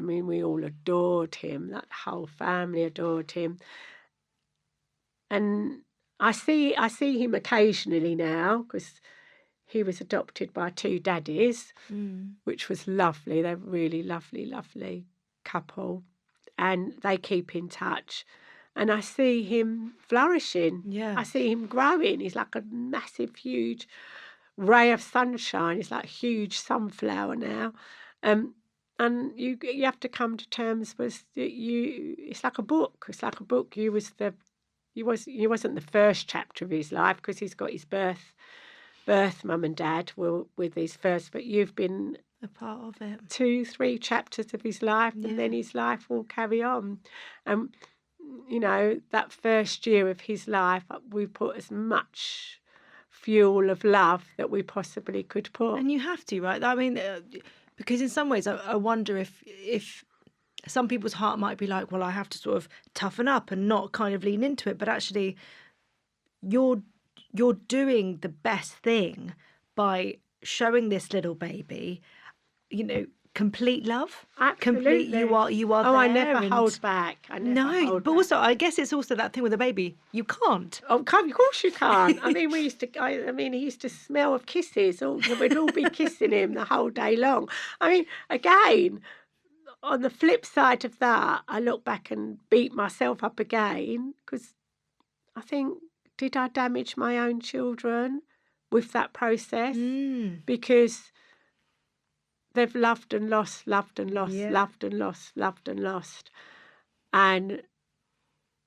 mean, we all adored him. That whole family adored him. And I see him occasionally now, because he was adopted by 2 daddies, which was lovely. They're really lovely, lovely couple. And they keep in touch. And I see him flourishing. Yeah. I see him growing. He's like a massive, huge ray of sunshine. He's like a huge sunflower now. And you have to come to terms with it's like a book. It's like a book. You wasn't the first chapter of his life, because he's got his birth mum and dad were with his first, but you've been a part of it. 2-3 chapters of his life, and then his life will carry on. And that first year of his life, we put as much fuel of love that we possibly could put. And you have to, right? I mean, because in some ways, I wonder if some people's heart might be like, well, I have to sort of toughen up and not kind of lean into it, but actually, you're doing the best thing by showing this little baby, complete love. Absolutely. You are Oh, there. I never hold back. Also, I guess it's also that thing with a baby. You can't. Oh, of course you can't. I mean, he used to smell of kisses. We'd all be kissing him the whole day long. I mean, again, on the flip side of that, I look back and beat myself up again, because I think, did I damage my own children with that process? Because they've loved and lost, loved and lost, loved and lost, loved and lost. And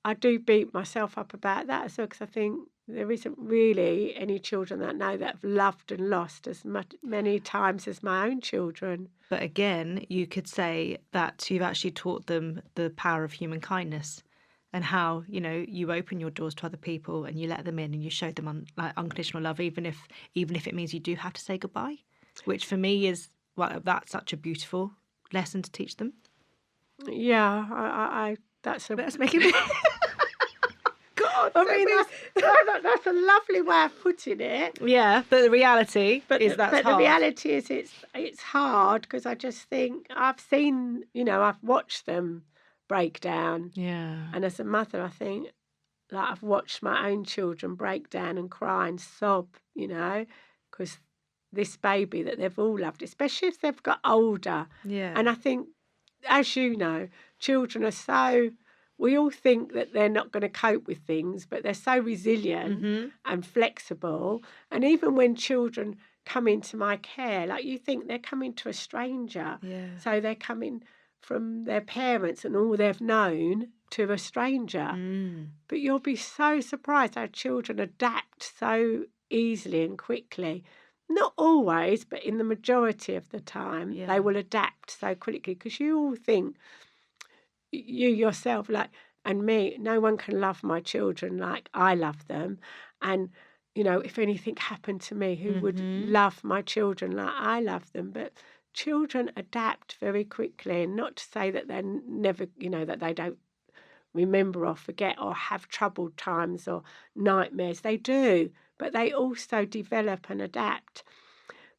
I do beat myself up about that as well, because I think there isn't really any children that know that have loved and lost as many times as my own children. But again, you could say that you've actually taught them the power of human kindness, and how, you open your doors to other people and you let them in and you show them unconditional love, even if it means you do have to say goodbye, which for me is, well, that's such a beautiful lesson to teach them. Yeah, that's a... Let's make it... God, I mean, that's a lovely way of putting it. Yeah, but the reality is that's hard. But the reality is it's hard, because I just think I've seen, I've watched them break down. Yeah. And as a mother, I think, like, I've watched my own children break down and cry and sob, because this baby that they've all loved, especially if they've got older. Yeah. And I think, as you know, children are so... We all think that they're not going to cope with things, but they're so resilient and flexible. And even when children come into my care, like, you think they're coming to a stranger. Yeah. So they're coming from their parents and all they've known to a stranger. But you'll be so surprised how children adapt so easily and quickly. Not always, but in the majority of the time, they will adapt so quickly, because you all think, you yourself, like, and me, no one can love my children like I love them. And, if anything happened to me, who would love my children like I love them? But children adapt very quickly, and not to say that they're never, that they don't remember or forget or have troubled times or nightmares. They do, but they also develop and adapt.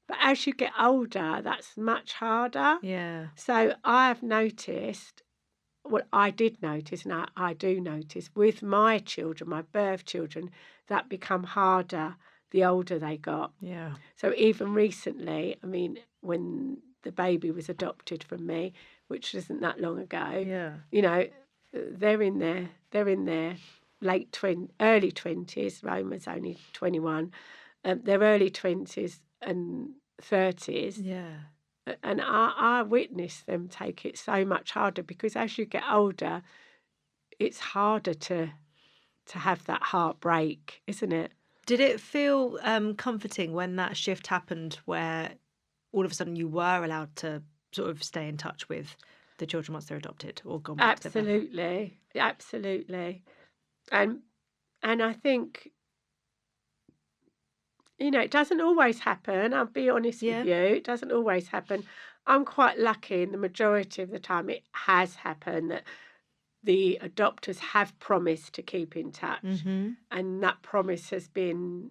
But as you get older, that's much harder. Yeah. So I've noticed, what I did notice, and I do notice with my children, my birth children, that become harder the older they got. Yeah. So even recently, I mean, when the baby was adopted from me, which isn't that long ago, they're in their early 20s. Roma's only 21. Their early 20s and 30s. Yeah. And I witnessed them take it so much harder, because as you get older, it's harder to have that heartbreak, isn't it? Did it feel comforting when that shift happened, where all of a sudden you were allowed to sort of stay in touch with the children once they're adopted or gone back to their birth? Absolutely. And I think, it doesn't always happen. I'll be honest with you. It doesn't always happen. I'm quite lucky, in the majority of the time it has happened, that the adopters have promised to keep in touch. Mm-hmm. And that promise has been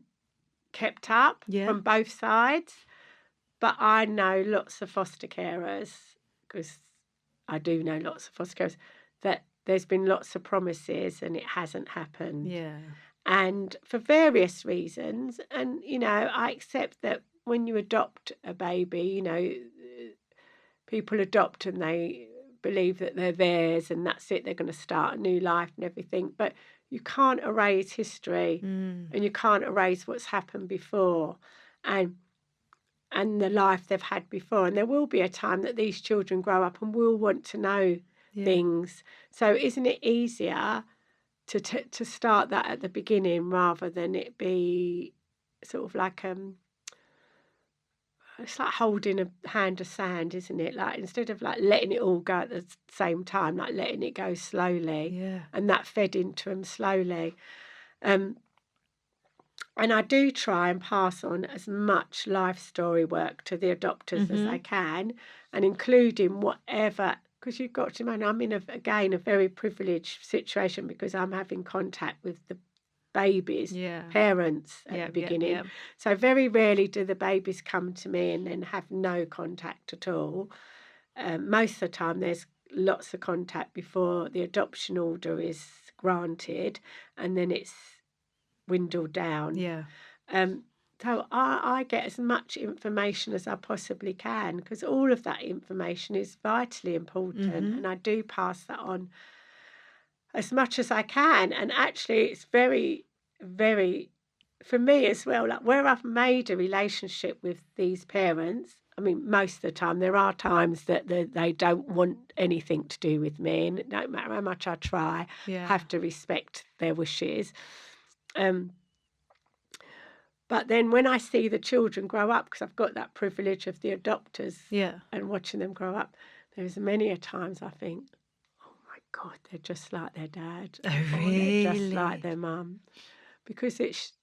kept up from both sides. But I know lots of foster carers, because I do know lots of foster carers, that there's been lots of promises and it hasn't happened. Yeah. And for various reasons. And, I accept that when you adopt a baby, people adopt and they believe that they're theirs and that's it, they're going to start a new life and everything. But you can't erase history and you can't erase what's happened before and the life they've had before. And there will be a time that these children grow up and will want to know things. So isn't it easier to start that at the beginning rather than it be sort of like it's like holding a hand of sand, isn't it? Like, instead of like letting it all go at the same time, like letting it go slowly, and that fed into them slowly. And I do try and pass on as much life story work to the adopters as I can, and including whatever. Because you've got to imagine, I'm in a very privileged situation, because I'm having contact with the babies' parents at the beginning. So very rarely do the babies come to me and then have no contact at all. Most of the time there's lots of contact before the adoption order is granted, and then it's dwindled down. So I get as much information as I possibly can, because all of that information is vitally important, and I do pass that on as much as I can. And actually it's very, very, for me as well, like where I've made a relationship with these parents, I mean, most of the time, there are times that they don't want anything to do with me, and no matter how much I try, I have to respect their wishes. But then when I see the children grow up, because I've got that privilege of the adopters and watching them grow up, there's many a times I think, oh my God, they're just like their dad. Oh, really? Or they're just like their mum. Because it's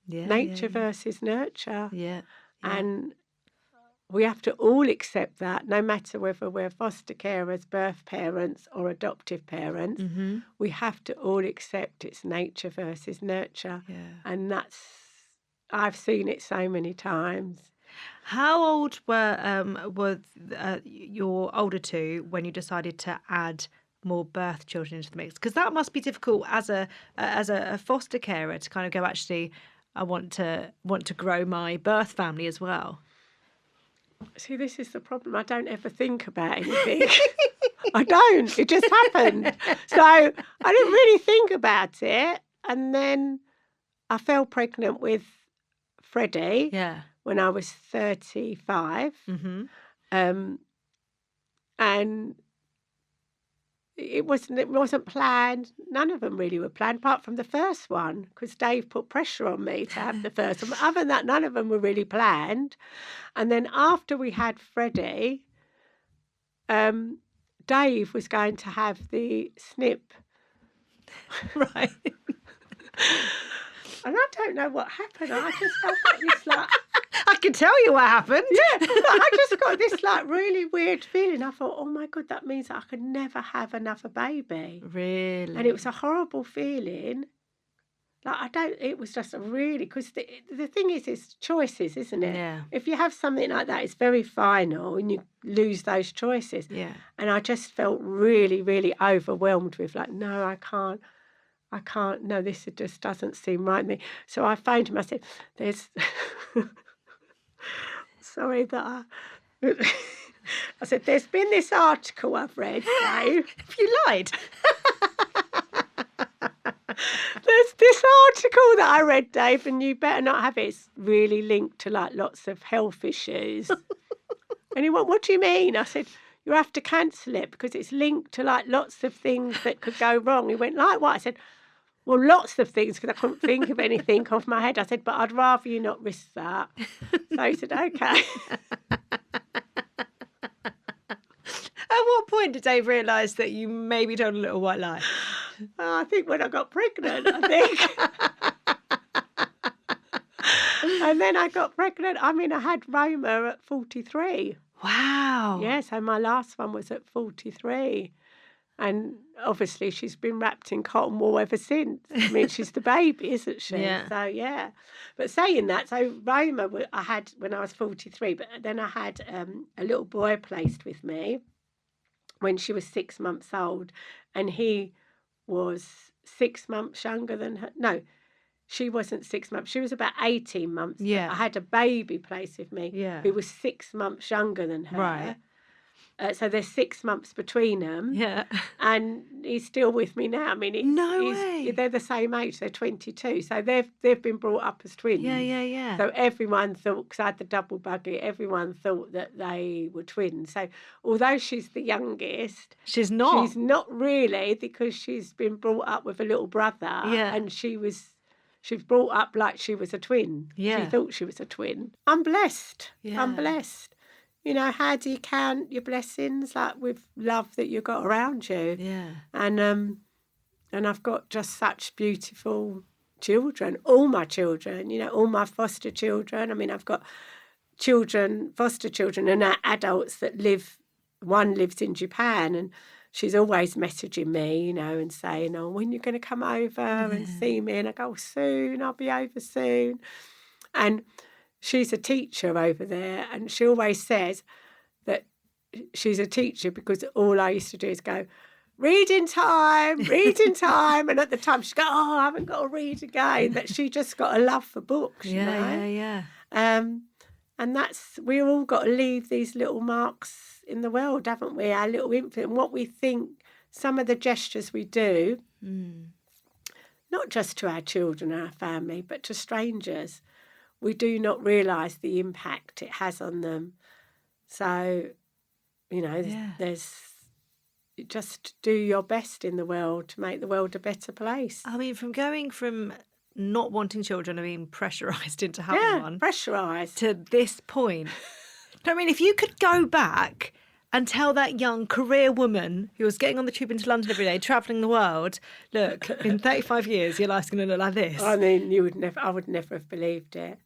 nature versus nurture. And we have to all accept that, no matter whether we're foster carers, birth parents or adoptive parents, we have to all accept it's nature versus nurture. And I've seen it so many times. How old were your older two when you decided to add more birth children into the mix? Because that must be difficult as a foster carer to kind of go, actually, I want to grow my birth family as well. See, this is the problem. I don't ever think about anything. I don't. It just happened. So I didn't really think about it. And then I fell pregnant with Freddie when I was 35. And it wasn't planned. None of them really were planned, apart from the first one, because Dave put pressure on me to have the first one. But other than that, none of them were really planned. And then after we had Freddie, Dave was going to have the snip. Right. And I don't know what happened. I just got this like... I can tell you what happened. Yeah, I just got this like really weird feeling. I thought, oh my God, that means that I could never have another baby. Really? And it was a horrible feeling. Like, it was just a really, because the thing is, it's choices, isn't it? Yeah. If you have something like that, it's very final and you lose those choices. Yeah. And I just felt really, really overwhelmed with like, no, I can't, no, this just doesn't seem right to me. So I phoned him, I said, there's, sorry that I said, there's been this article I've read, Dave. If you lied. There's this article that I read, Dave, and you better not have it. It's really linked to like lots of health issues. And he went, what do you mean? I said, you have to cancel it because it's linked to like lots of things that could go wrong. He went, like what? I said, well, lots of things, because I couldn't think of anything off my head. I said, but I'd rather you not risk that. So he said, okay. At what point did Dave realise that you maybe told a little white lie? I think when I got pregnant, I think. And then I got pregnant. I mean, I had Roma at 43. Wow. Yeah, so my last one was at 43. And obviously she's been wrapped in cotton wool ever since. I mean, she's the baby, isn't she? Yeah. So, yeah. But saying that, so Roma I had when I was 43, but then I had a little boy placed with me when she was 6 months old, and he was 6 months younger than her. No, she wasn't 6 months. She was about 18 months. Yeah. I had a baby placed with me who was 6 months younger than her. Right. So there's 6 months between them. Yeah. And he's still with me now. I mean, No way. They're the same age. They're 22. So they've been brought up as twins. Yeah. So everyone thought, because I had the double buggy, everyone thought that they were twins. So although she's the youngest, She's not. She's not really, because she's been brought up with a little brother. Yeah. And she was brought up like she was a twin. Yeah. She thought she was a twin. I'm blessed. Yeah. I'm blessed. You know, how do you count your blessings? Like with love that you've got around you. Yeah. And I've got just such beautiful children, all my children, you know, all my foster children. I mean, I've got foster children and adults that one lives in Japan, and she's always messaging me, you know, and saying, oh, when you're going to come over and see me? And I go, soon, I'll be over soon. And she's a teacher over there, and she always says that she's a teacher because all I used to do is go, reading time. And at the time she'd go, oh, I haven't got to read again. That she just got a love for books, you know? Yeah. And we've all got to leave these little marks in the world, haven't we? Our little infant, and what we think, some of the gestures we do, not just to our children and our family, but to strangers, we do not realise the impact it has on them. So, you know, there's just do your best in the world to make the world a better place. I mean, from going from not wanting children and being pressurised into having one. Pressurised. To this point. I mean, if you could go back and tell that young career woman who was getting on the tube into London every day, travelling the world, look, in 35 years, your life's going to look like this. I mean, I would never have believed it.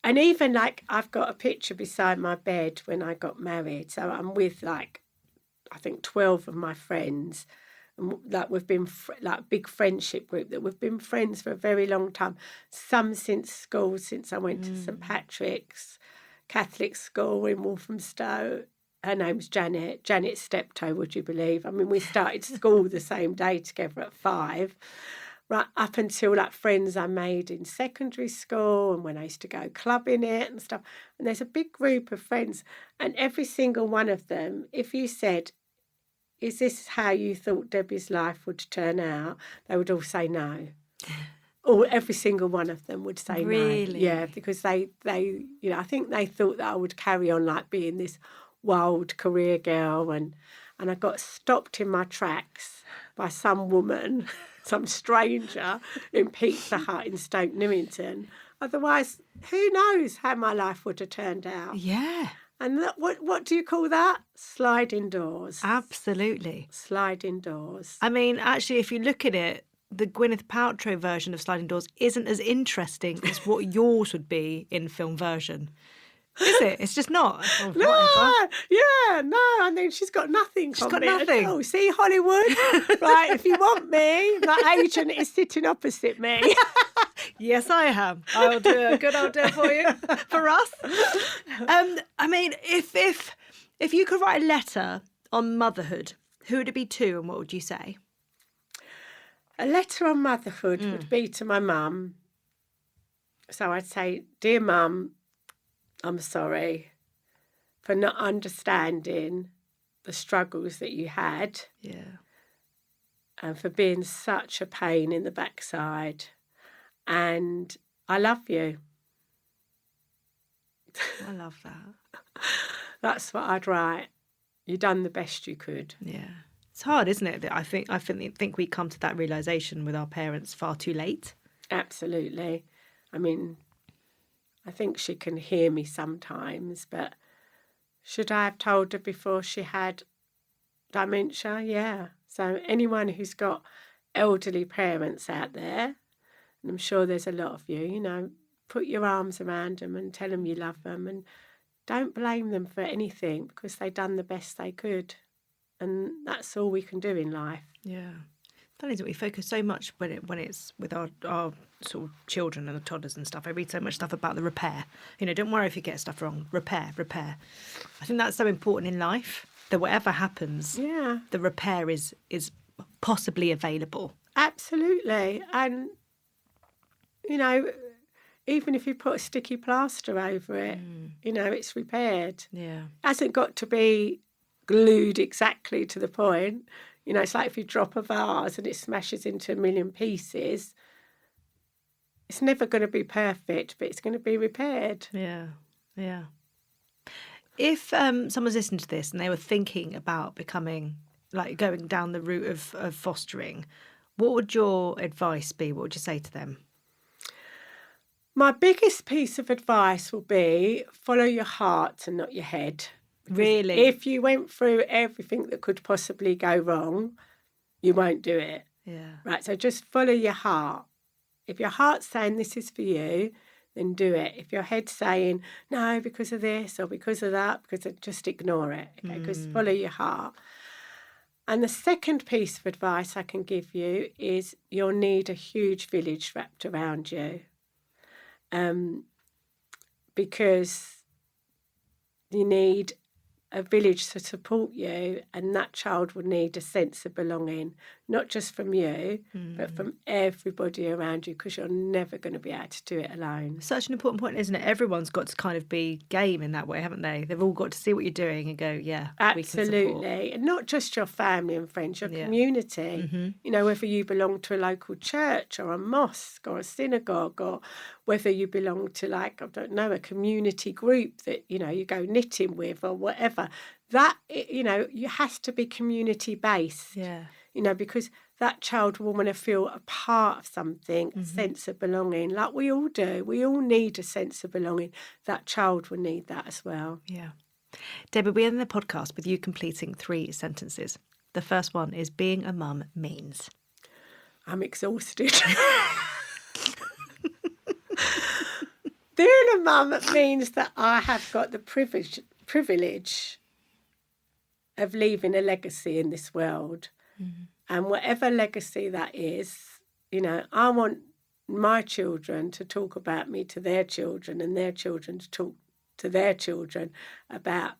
And even, like, I've got a picture beside my bed when I got married. So I'm with, like, I think 12 of my friends. And, like, we've been, like, a big friendship group that we've been friends for a very long time. Some since school, since I went to St Patrick's Catholic school in Walthamstow. Her name's Janet Steptoe, would you believe? I mean, we started school the same day together at 5. Right up until, like, friends I made in secondary school and when I used to go clubbing it and stuff. And there's a big group of friends, and every single one of them, if you said, is this how you thought Debbie's life would turn out? They would all say no. Or every single one of them would say really? No. Yeah, because they, you know, I think they thought that I would carry on like being this wild career girl, and I got stopped in my tracks by some woman, some stranger in Pizza Hut in Stoke Newington. Otherwise, who knows how my life would have turned out? Yeah. And what do you call that? Sliding doors. Absolutely. Sliding doors. I mean, actually, if you look at it, the Gwyneth Paltrow version of Sliding Doors isn't as interesting as what yours would be in film version. Is it? It's just not. Oh, No, whatever. no. I mean, she's got nothing. She's got nothing. Oh, see, Hollywood, right? If you want me, my agent is sitting opposite me. Yes, I am. I'll do a good old deal for you, for us. I mean, if you could write a letter on motherhood, who would it be to, and what would you say? A letter on motherhood would be to my mum. So I'd say, dear mum, I'm sorry for not understanding the struggles that you had. Yeah. And for being such a pain in the backside. And I love you. I love that. That's what I'd write. You done the best you could. Yeah. It's hard, isn't it? I think we come to that realisation with our parents far too late. Absolutely. I mean, I think she can hear me sometimes, but should I have told her before she had dementia? Yeah. So anyone who's got elderly parents out there, and I'm sure there's a lot of you, you know, put your arms around them and tell them you love them, and don't blame them for anything because they done the best they could. And that's all we can do in life. Yeah. Funny that we focus so much when it's with our sort of children and the toddlers and stuff. I read so much stuff about the repair. You know, don't worry if you get stuff wrong. Repair. I think that's so important in life that whatever happens, the repair is possibly available. Absolutely. And, you know, even if you put a sticky plaster over it, you know, it's repaired. Yeah. It hasn't got to be glued exactly to the point. You know, it's like if you drop a vase and it smashes into a million pieces, it's never going to be perfect, but it's going to be repaired. Yeah, yeah. If someone's listening to this and they were thinking about becoming, like going down the route of fostering, what would your advice be? What would you say to them? My biggest piece of advice will be follow your heart and not your head. Really? If you went through everything that could possibly go wrong, you won't do it. Yeah. Right, so just follow your heart. If your heart's saying this is for you, then do it. If your head's saying, no, because of this or because of that, just ignore it. Okay, because follow your heart. And the second piece of advice I can give you is you'll need a huge village wrapped around you. Because you need a village to support you, and that child will need a sense of belonging, not just from you, but from everybody around you, because you're never going to be able to do it alone. Such an important point, isn't it? Everyone's got to kind of be game in that way, haven't they? They've all got to see what you're doing and go, yeah, absolutely. We can support. And not just your family and friends, your community. You know, whether you belong to a local church or a mosque or a synagogue, or whether you belong to, like, I don't know, a community group that, you know, you go knitting with or whatever. That, you know, you has to be community based. Yeah. You know, because that child will want to feel a part of something, a sense of belonging, like we all do. We all need a sense of belonging. That child will need that as well. Yeah. Debbie, we end the podcast with you completing 3 sentences. The first one is being a mum means. I'm exhausted. Being a mum means that I have got the privilege of leaving a legacy in this world. And whatever legacy that is, you know, I want my children to talk about me to their children, and their children to talk to their children about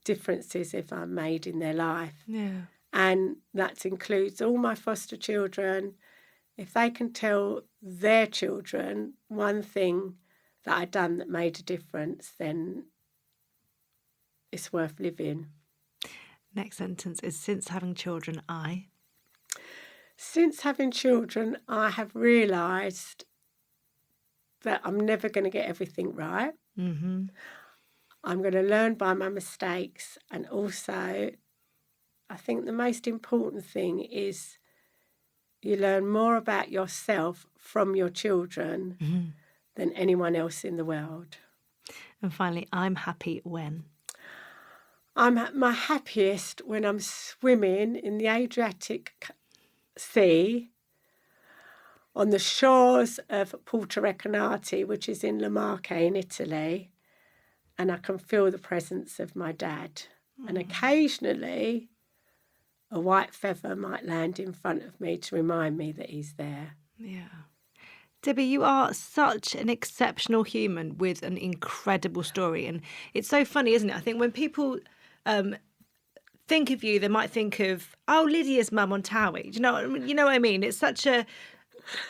differences if I'm made in their life. Yeah. And that includes all my foster children. If they can tell their children one thing that I'd done that made a difference, then it's worth living. Next sentence is since having children, Since having children, I have realised that I'm never going to get everything right. I'm going to learn by my mistakes. And also, I think the most important thing is you learn more about yourself from your children than anyone else in the world. And finally, I'm happy when? I'm at my happiest when I'm swimming in the Adriatic Sea on the shores of Porto Recanati, which is in Le Marche in Italy, and I can feel the presence of my dad. And occasionally a white feather might land in front of me to remind me that he's there. Yeah. Debbie, you are such an exceptional human with an incredible story. And it's so funny, isn't it? I think when people think of you, they might think of, oh, Lydia's mum on TOWIE. You know what I mean? It's such a...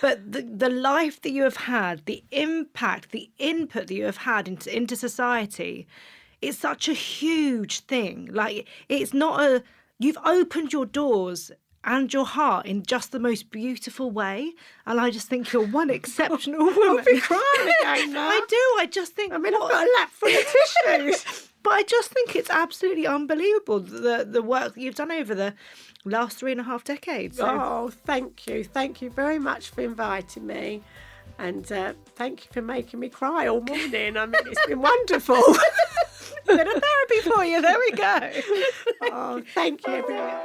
But the life that you have had, the impact, the input that you have had into society, it's such a huge thing. Like, it's not a... You've opened your doors and your heart in just the most beautiful way. And I just think you're one exceptional woman. I'll be crying again now. I do. I just think... I mean, I've got a lap full of tissues. But I just think it's absolutely unbelievable, the work that you've done over the last 3.5 decades. So. Oh, thank you. Thank you very much for inviting me. And thank you for making me cry all morning. I mean, it's been wonderful. A bit of therapy for you. There we go. Oh, thank you, everyone.